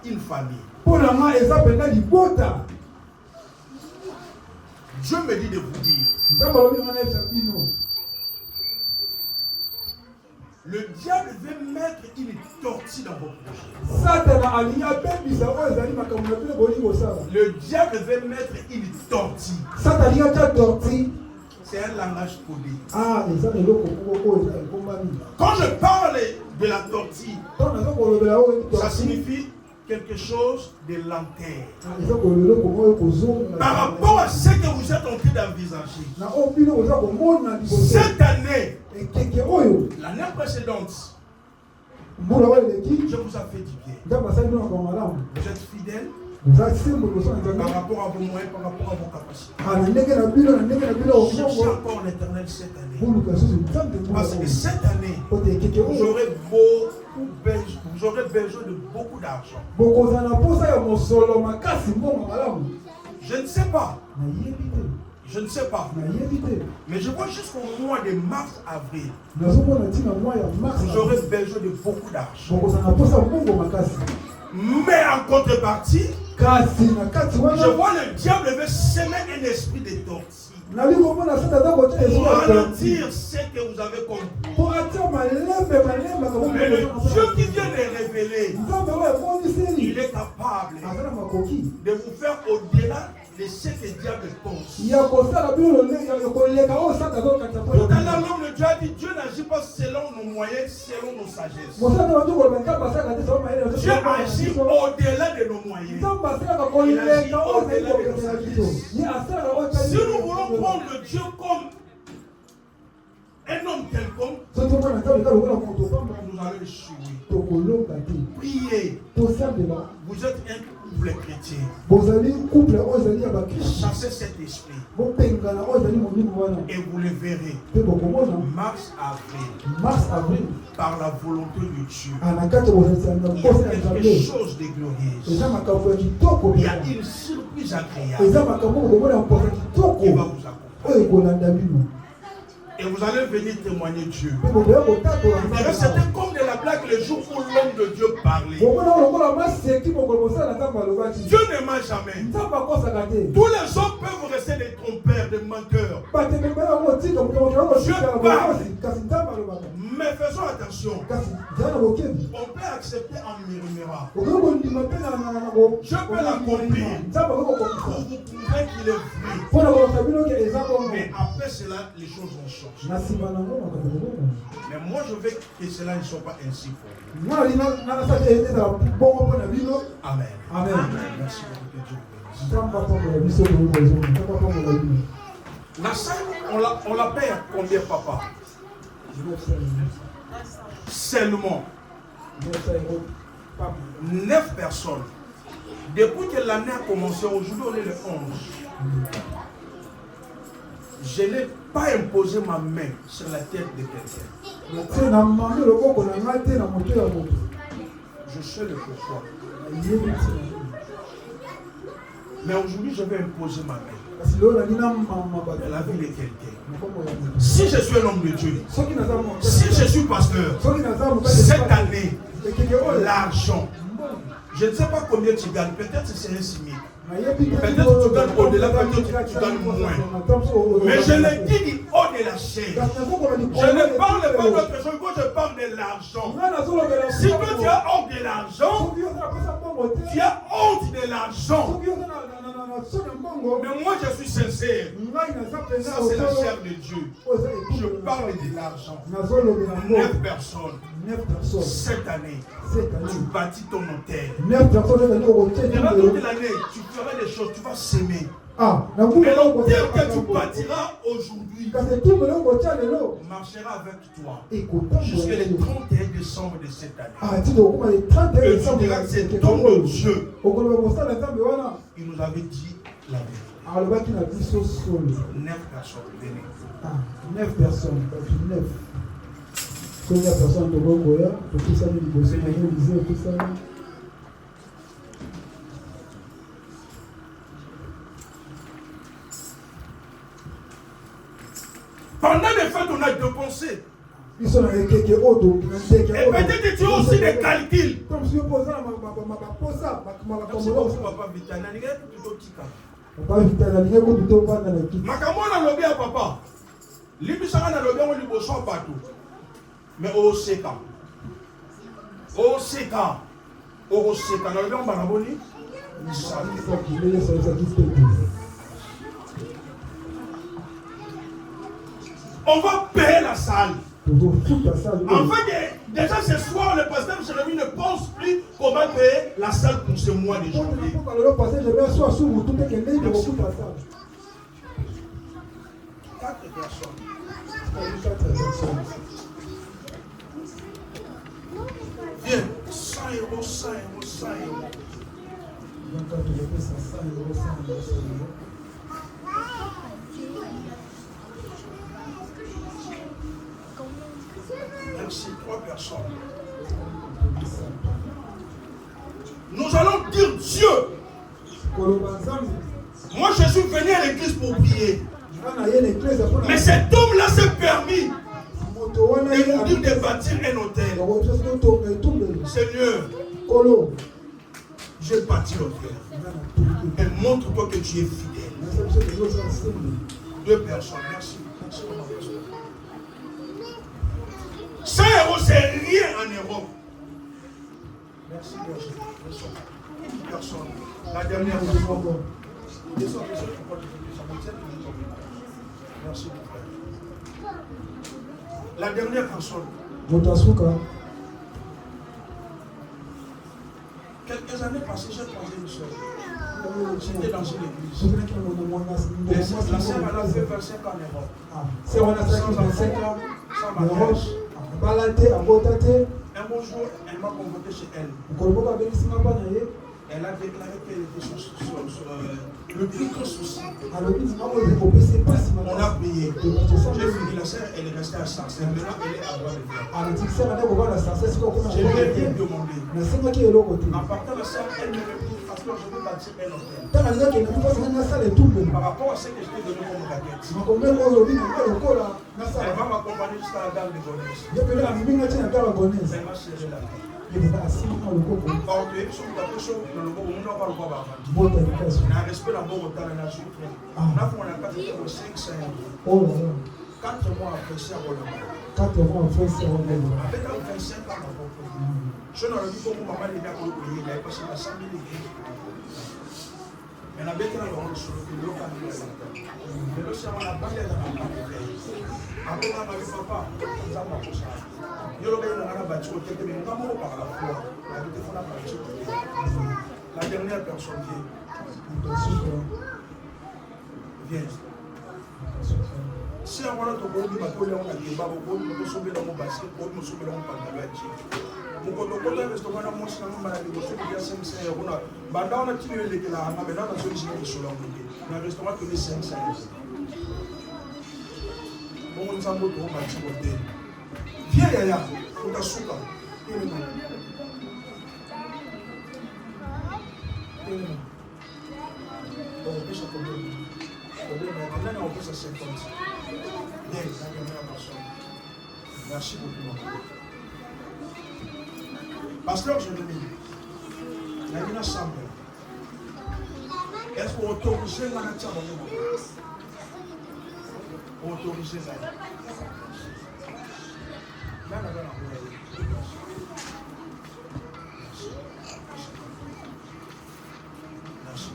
une famille. Dieu me dit de vous dire. Le diable veut mettre une tortue dans vos projets. Le diable veut mettre une tortue. C'est un langage codé. Quand je parle de la tortue, ça signifie quelque chose de lanterne. Par rapport à ce que vous êtes en train d'envisager, cette année, l'année précédente, je vous ai fait du bien. Vous êtes fidèles par rapport à vos moyens, par rapport à vos capacités. Cherchez encore l'éternel cette année. Parce que cette année, vous aurez besoin de beaucoup d'argent. Je ne sais pas. Je ne sais pas. Mais je vois jusqu'au mois de mars-avril. Vous aurez besoin de beaucoup d'argent. Mais en contrepartie, je vois le diable veut semer un esprit de tortue pour ralentir ce que vous avez compris. Mais le Dieu qui vient de révéler, il est capable de vous faire au-delà de ce que le diable pense. Tout à l'heure, l'homme de Dieu a dit, Dieu n'agit pas selon nos moyens, selon nos sagesses. Dieu agit au-delà de nos moyens. Il agit au-delà de nos sagesses. Si nous voulons prendre le Dieu comme un homme quelconque, nous allons échouer. Priez. Vous êtes un couple chrétien. Chassez cet esprit. Et vous le verrez. Mars-avril. Par la volonté de Dieu. Il y a quelque chose de glorieux. Il y a une surprise agréable qui va vous accompagner. Et vous allez venir témoigner Dieu. C'était comme de la blague le jour où l'homme de Dieu parlait. Dieu ne ment jamais. Tous les hommes peuvent rester des trompeurs, des menteurs. Dieu parle. Mais faisons attention. On peut accepter en murmurant. Je peux l'accomplir. Pour vous prouver qu'il est vrai. Mais après cela, les choses vont changer. Mais moi je veux que cela ne soit pas ainsi pour vous. Amen. Amen. Merci beaucoup. La scène, on la paye à combien, papa? Seulement 9 personnes. Depuis que l'année a commencé, aujourd'hui on est le 11. Je n'ai pas imposé ma main sur la tête de quelqu'un. Je sais le pourquoi. Mais aujourd'hui, je vais imposer ma main dans la vie de quelqu'un. Si je suis un homme de Dieu, si je suis pasteur, cette année, l'argent, je ne sais pas combien tu gagnes, peut-être c'est un SMIC. Peut-être tu gagnes au-delà, peut-être tu gagnes moins. Mais je le dis haut de la chair. Je ne parle pas d'autre chose, quand je parle de l'argent. Si toi tu as honte de l'argent, tu as honte de l'argent. Mais moi je suis sincère. Ça c'est la chair de Dieu. Je parle de l'argent. 9 personnes. Cette année, tu bâtis ton hôtel. Durant toute l'année, tu feras des choses, tu vas s'aimer. Mais l'hôtel que tu bâtiras aujourd'hui marchera avec toi jusqu'à le 31 décembre de cette année. Et tu diras que c'est ton Dieu. Il nous avait dit la vérité. 9 personnes, venez. 9 personnes. 9 personnes de Gogoya, pour tout ça, nous bosser, tout ça. Pendant les fêtes, on a dépensé. Et peut-être que tu as aussi des calculs. Papa. Libisanga na lobi on liboso partout. Mais au seka. Au seka. Au seka na lobi on banaboni. On va payer la salle. En fait, déjà ce soir, le pasteur Jérémie ne pense plus qu'on va payer la salle pour ce mois de janvier. 4 personnes. Viens, 100 euros, 100 euros, 100 euros. Merci, 3 personnes. Nous allons dire Dieu. Moi, je suis venu à l'église pour prier. Mais cet homme-là s'est permis de nous dire de bâtir un hôtel. Seigneur, je bâtis l'hôtel. Et montre-toi que tu es fidèle. 2 personnes, merci. 100 euros, c'est rien en Europe. Merci, merci. 1 personne. La dernière personne. Merci, mon frère. La dernière personne. Quelques années passées, j'ai croisé une soeur. J'étais dans une église. La sœur, elle a fait 25 ans en Europe. Sans enfant, sans mariage. Un bon jour, elle m'a convoqué chez elle. Elle a déclaré qu'elle était sur le plus gros souci. On a prié. J'ai fini, la sœur, elle est restée à Sarcelles. Maintenant, elle est à Bois-de-Fer. Je lui ai bien demandé. En partant, la sœur, elle me dit, pasteur, je veux bâtir un hôtel. Par rapport à ce que je t'ai donné comme raquette. Elle va m'accompagner jusqu'à la dame de Gonesse. Elle m'a serré la main. On a respect la bonne retard, on a joué. On a fait 500 euros. 4 mois après, c'est à Roland. Avec 25 ans, je n'ai pas dit que maman est là pour le payer. Il a passé à 100 000 euros. Mais on a bien qu'il sur le local. Mais le soir, on a pas d'aide à la banque. Après, on a vu papa. La dernière personne vient. Si on a un peu de bateau, on a des babos, on peut sauver dans mon basket, on peut sauver dans mon pantalon. Mon protocole est restaurant à mon salon, on a des choses qui sont 500 euros. On a tué les gars, on a maintenant une solution sur la route. On a un restaurant qui est 500 euros. On a un peu de bateau. Viens, Yaya, pour ta souka. On pêche à combien? Maintenant, on pêche à 50. Bien, la dernière personne. Merci beaucoup. Pasteur Jérémie, il y a une assemblée. Est-ce qu'on autorise la nature? On autorise la nature. Merci.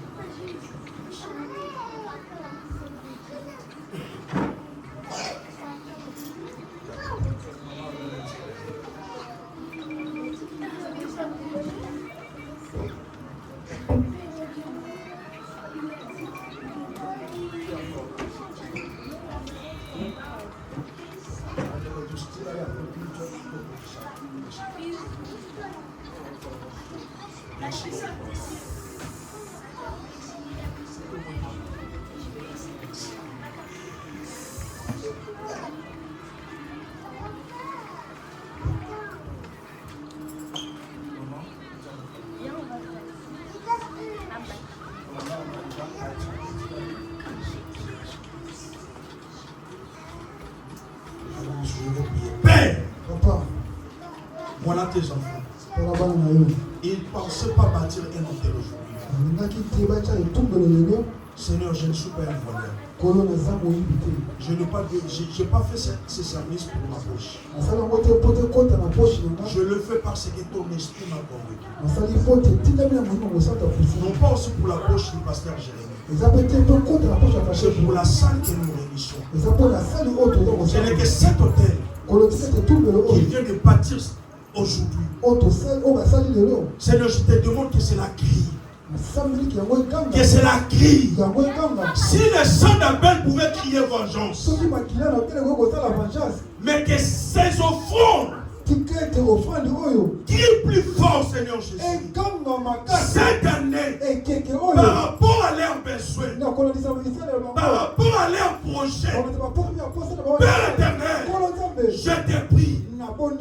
vais prier. Père, Papa, voilà tes enfants. Ils ne pensaient pas bâtir un hôtel aujourd'hui. Seigneur, je ne suis pas un voleur. Je n'ai pas fait ce service pour ma poche. Je le fais parce que ton esprit m'a convaincu. Non pas aussi pour la poche du pasteur Jérémie. C'est pour la salle que nous réunissons. Ce n'est que cet hôtel qu'il vient de bâtir aujourd'hui. Seigneur, je te demande que c'est la grille. Que c'est la grille. Si le sang d'Abel pouvait crier vengeance, mais que ces offrandes crient plus fort, Seigneur Jésus. Cette année, par rapport à leurs besoins, par rapport à leurs projets, Père éternel, je te prie,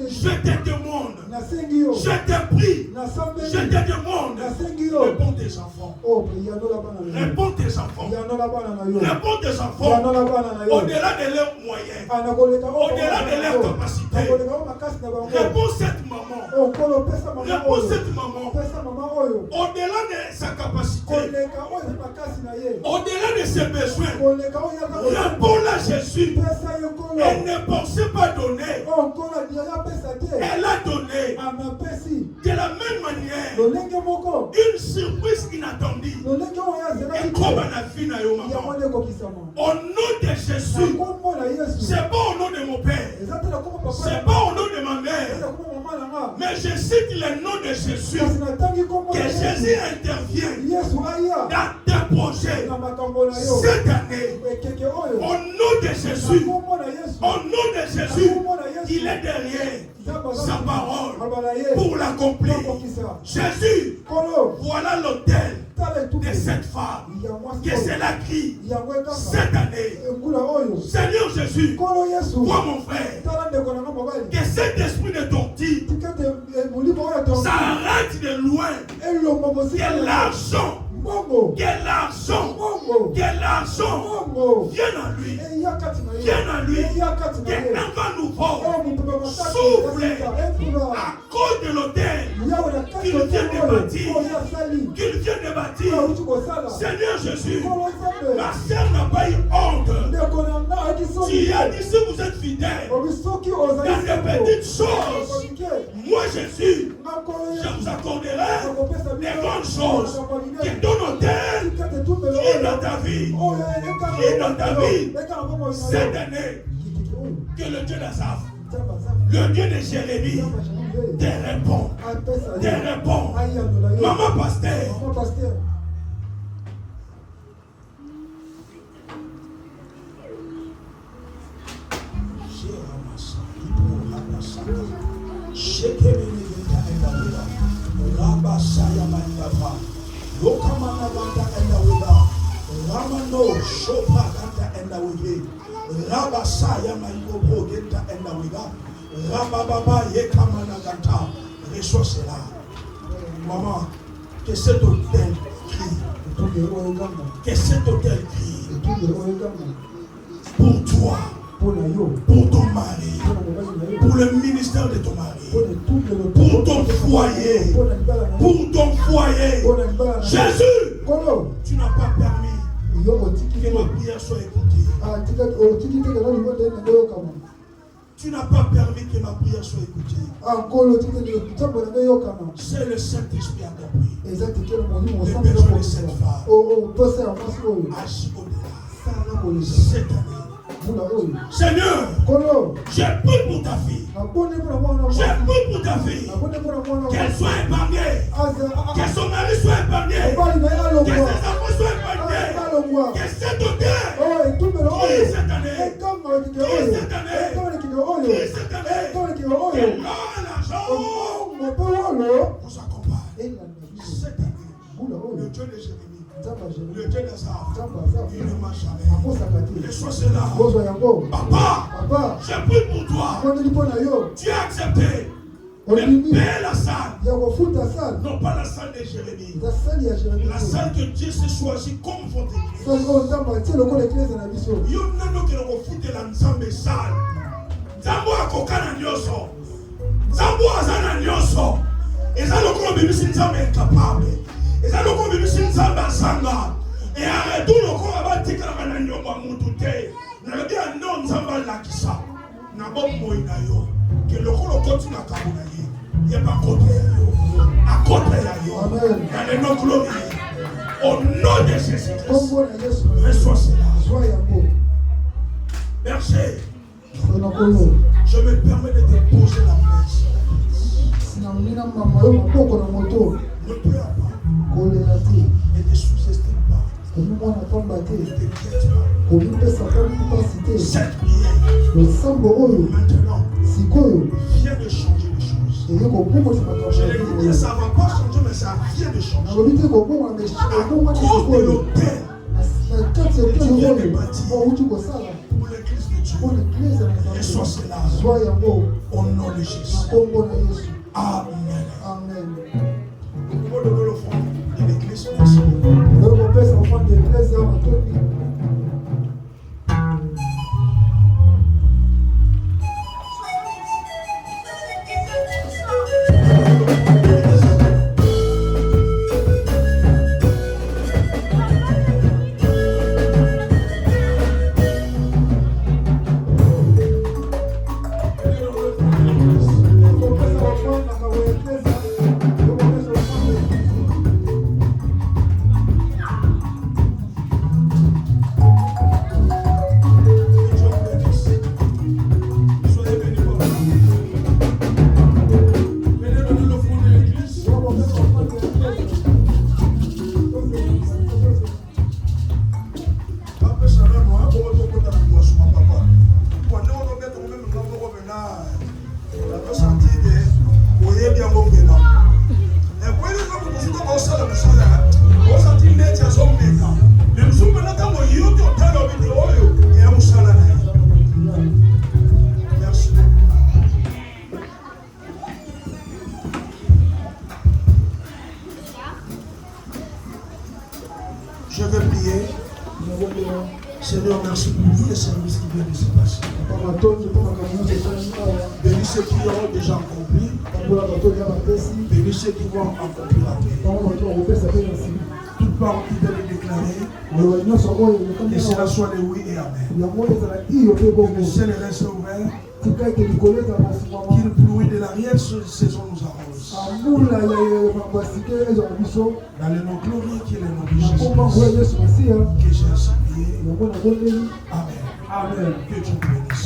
je te demande, je te prie, je te demande, réponds tes enfants, réponds tes enfants, réponds tes enfants, au-delà de leurs moyens, au-delà de leurs capacités. Réponds cette maman, réponds cette maman, au-delà de sa capacité, au-delà de ses besoins, réponds-la Jésus. Elle ne pensait pas donner, elle a donné. De la même manière, une surprise inattendue. Et comme la vie n'a eu maman. Au nom de Jésus, c'est pas au nom de mon père, c'est pas au nom de ma mère, mais je cite le nom de Jésus. Que Jésus intervienne dans tes projets cette année. Au nom de Jésus, au nom de Jésus, il est derrière sa parole pour l'accomplir. Jésus, voilà l'autel de cette femme que c'est la grille cette année. Seigneur Jésus, vois mon frère, que cet esprit de torture s'arrête de loin, que l'argent, vienne à lui, qu'un vent nouveau souffle à cause de l'autel qu'il vient de bâtir, Seigneur Jésus, ma sœur n'a pas eu honte. Tu as dit si vous êtes fidèles dans des petites choses, moi Jésus, je vous accorderai des grandes choses. Que ton hôtel est dans ta vie, cette année, que le Dieu d'Azaph, le Dieu de Jérémie, te répond. Maman pasteur. Ramano Shopa Kanta and Away, Rabasaya Maikobo Genta and Awiga, Rababa Yekamana Ganta, reçois cela. Maman, que cet hôtel crie, que cet hôtel crie pour toi, pour ton mari, pour le ministère de ton mari, pour ton foyer, Jésus, tu n'as pas permis que ma prière soit écoutée. Tu n'as pas permis que ma prière soit écoutée. C'est le Saint-Esprit accompli. Les besoins de cette femme. Agis au-delà. Cette année. Seigneur, je prie pour ta fille. Je prie pour ta fille. Qu'elle soit épargnée. Que son mari soit épargné. Que ses enfants soient épargnés. Que cet hôtel qui cette année. Que l'argent vous accompagne. Cette année, le Dieu de Jérémie, le Dieu d'Azaph, il ne m'a jamais. Reçois cela. Papa, je prie pour toi. Tu as accepté de payer la salle. Non pas la salle de Jérémie. La salle que Dieu s'est choisi comme votre église. Il y a un homme qui a foutu la salle. Zambo akokana nyoso. Zambo azana nyoso. Eza lokolo bimisi nzambe incapable. Eza lokolo bimisi nzambe asanga. Et arrêtons lokolo abatika na nyomba mutu te. Na lobi ando nzamba lakisa. Na bombo ina yo. Que lokolo continue à kabuna ye. Il n'y a pas contre yo. À contre yo. Amen. Il y a le nom glorieux. Au nom de Jésus-Christ. Reçois cela. Berger. Je me permets de te poser la main sur la tête. Ne pleure pas. Ne te sous-estime pas. Ne t'inquiète pas. Cette prière, maintenant, vient de changer les choses. Je l'ai dit, ça ne va pas changer, mais ça vient de changer. À cause de l'autel que tu viens de bâtir pour l'église de Dieu. Reçois cela au nom de Jésus. Amen. Pour donner l'offrande de l'église, merci beaucoup. Je vais prier. Seigneur, merci pour tous les services qui viennent de se passer. Bénis ceux qui ont déjà accompli. Bénis ceux qui vont accomplir après. Toute parole qui vient de déclarer, que cela soit le oui et amen. Le ciel reste ouvert. Qu'il pluie de l'arrière-saison nous arrose. Dans le nom glorieux qui est le nom de Jésus. Que j'ai ainsi prié. Amen. Amen. Que Dieu bénisse.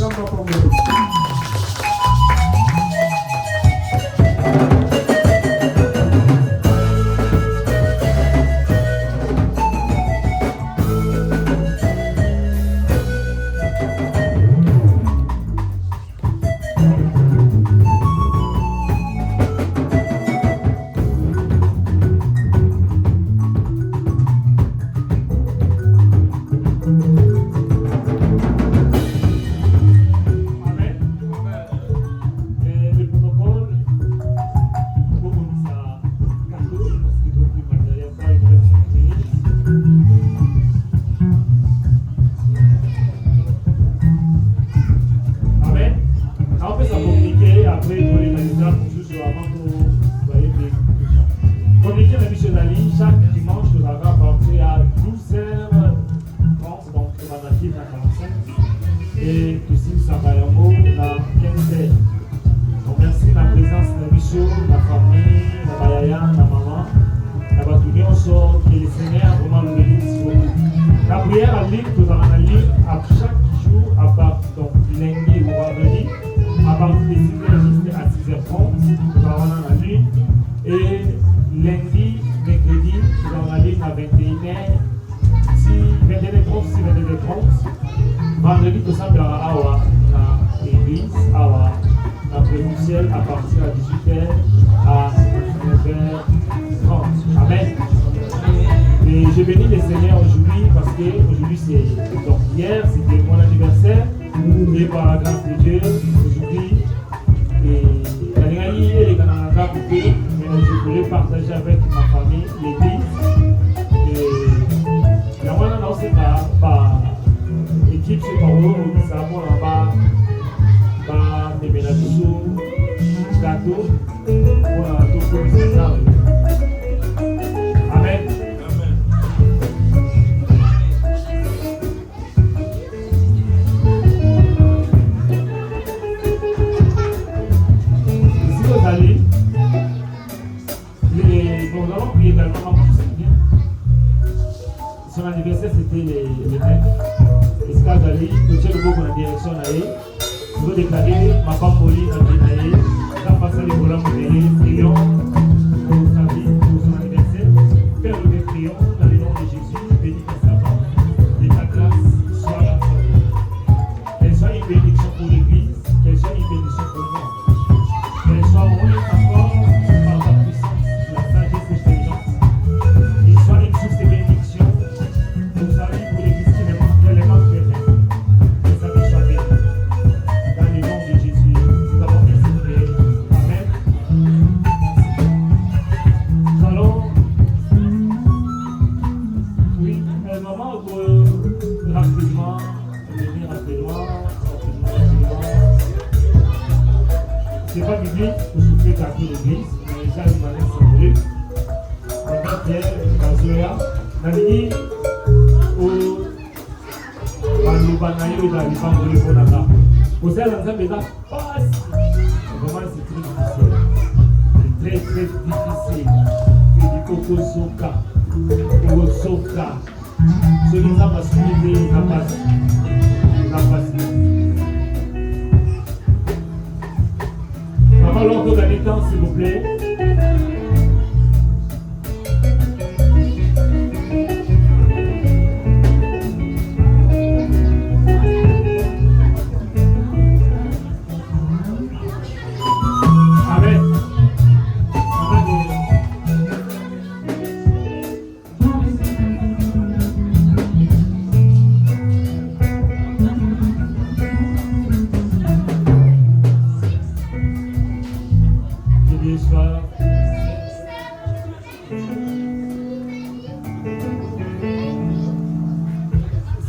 Vendredi, tout ça, à l'église, à présentiel à partir de 18h à 9h30. Amen. Et je bénis le Seigneur aujourd'hui parce qu'aujourd'hui c'est. Donc hier c'était mon anniversaire. Et par la grâce de Dieu, aujourd'hui, je voulais partager avec ma famille l'église. Et la moindre dans cette équipe, c'est pas où ça va. tout. Voilà, tout comme c'est ça. Amen. Si vous allez, nous allons prier également pour Seigneur. Son anniversaire c'était le 9. Et ce cas d'aller, nous tirons beaucoup dans la direction d'aller. Nous allons déclarer ma femme Molly dans le détaillé. Nous allons passer les volants pour les prions pour sa vie, pour son anniversaire. Père, nous prions dans le nom de Jésus. Bénis ta femme. Que ta grâce soit la famille. Qu'elle soit une bénédiction pour l'église. Qu'elle soit une bénédiction pour le monde. Qu'elle soit rôlée encore par ta puissance, la sagesse et l'intelligence. Qu'il soit une source de bénédiction pour sa vie, pour l'église qui les manque, qu'elle les manque de rien. Que sa vie soit bénie. Dans le nom de Jésus, nous avons ainsi prié. Amen. Nous allons. Oui, maman, rapidement, venir rapidement. C'est pas biblique pour souffler gâteau l'église, mais ça une manière symbolique. Pendant Pierre, Kazoya, Namini, au Banubanayo, il a les femmes de l'Eponaka. Au sein de l'ensemble, il a pas si. Vraiment, c'est très difficile. C'est très, très difficile. Il dit Koko Soka, Koko Soka. Ceux qui n'ont pas suivi, ils n'ont pas suivi. Maman, l'ordre de temps, s'il vous plaît. Amen.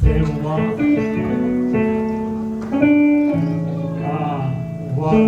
C'est moi. Ah, voilà.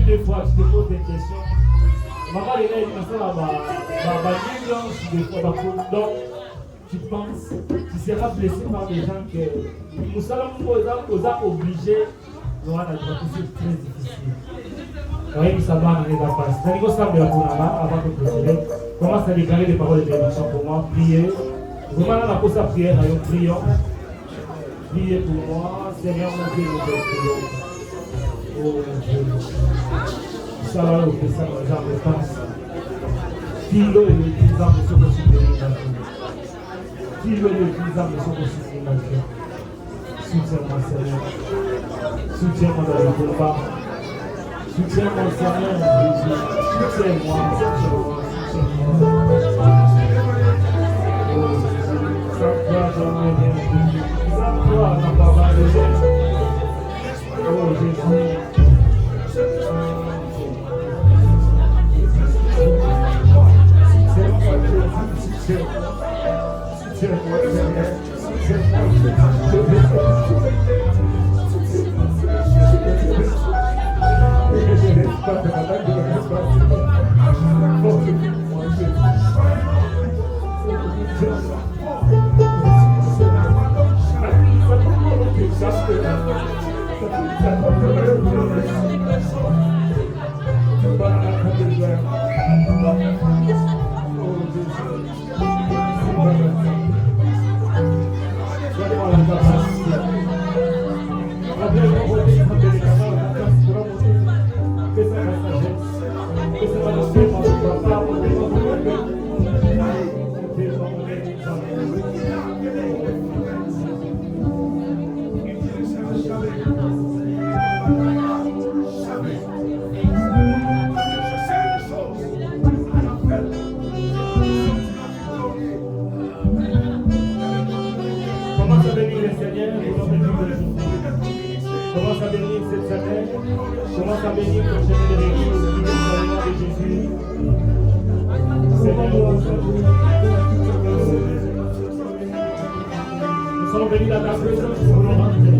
une des fois, tu te poses des questions. Maman, les gars, ils me font des fois, donc, tu penses, tu seras blessé par des gens que nous sommes obligés, c'est très difficile. Oui, ça va arriver dans la passe. C'est niveau ça de la Bounama, avant de procéder. Commence à déclarer des paroles de bénédiction pour moi. Priez. Vraiment, là, pour sa prière, nous prions. Priez pour moi. Seigneur, mon Dieu, nous prions. Oh mon Dieu. Ça va, ok, ça va, j'en pense. Kilo et les 10 ans de ce possible. Kilo et les 10 ans de ce possible. Soutiens-moi, Seigneur. Soutiens-moi dans le combat. Soutiens-moi, Seigneur, Jésus. Soutiens-moi, soutiens-moi. Oh, sans toi, je n'ai rien. Sans toi, je n'ai pas de rien. Oh, Jésus. Soutiens-moi, Seigneur. Commence à bénir cette semaine. Commence à bénir ton chemin de l'église. Dans le nom de Jésus. Seigneur, nous sommes venus dans ta présence pour nous rentrer.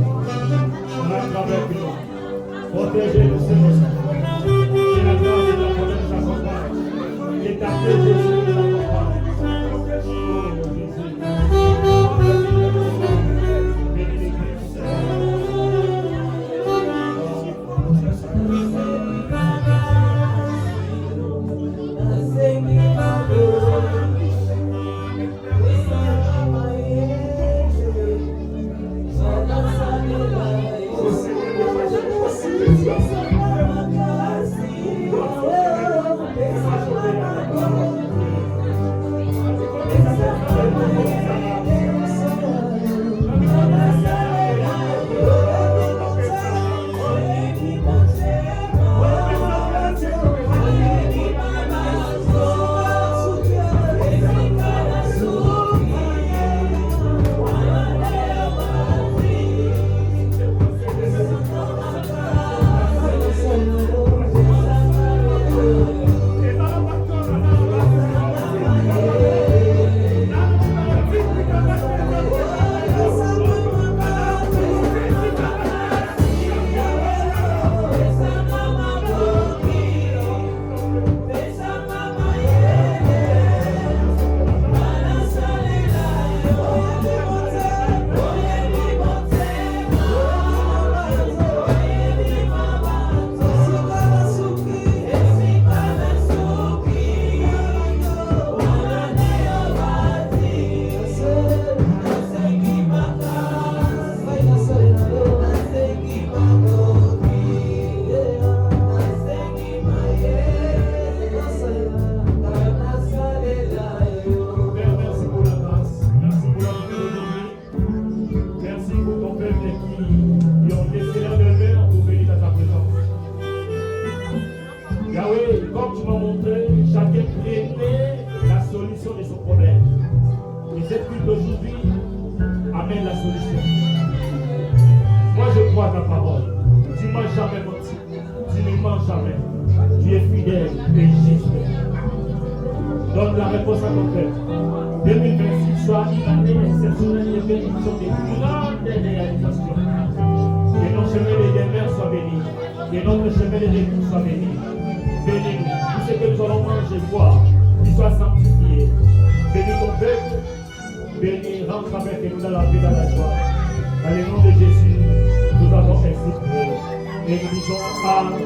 On a travaillé nous. Protégez-nous, Seigneur. Que la grâce de la promesse nous accompagne. Que ta paix, Jésus, nous accompagne. Donne la réponse à ton cœur. 2026 soit une année exceptionnelle de bénédiction, de grandes réalisations. Que nos chemins de demeure soient bénis. Que notre chemin de retour soit béni. Bénis-nous. Tout ce que nous allons manger, boire, qu'il soit sanctifié. Bénis ton peuple. Bénis, rentre avec nous dans la paix, dans la joie. Dans le nom de Jésus, nous avons ainsi prié. Et nous disons Amen.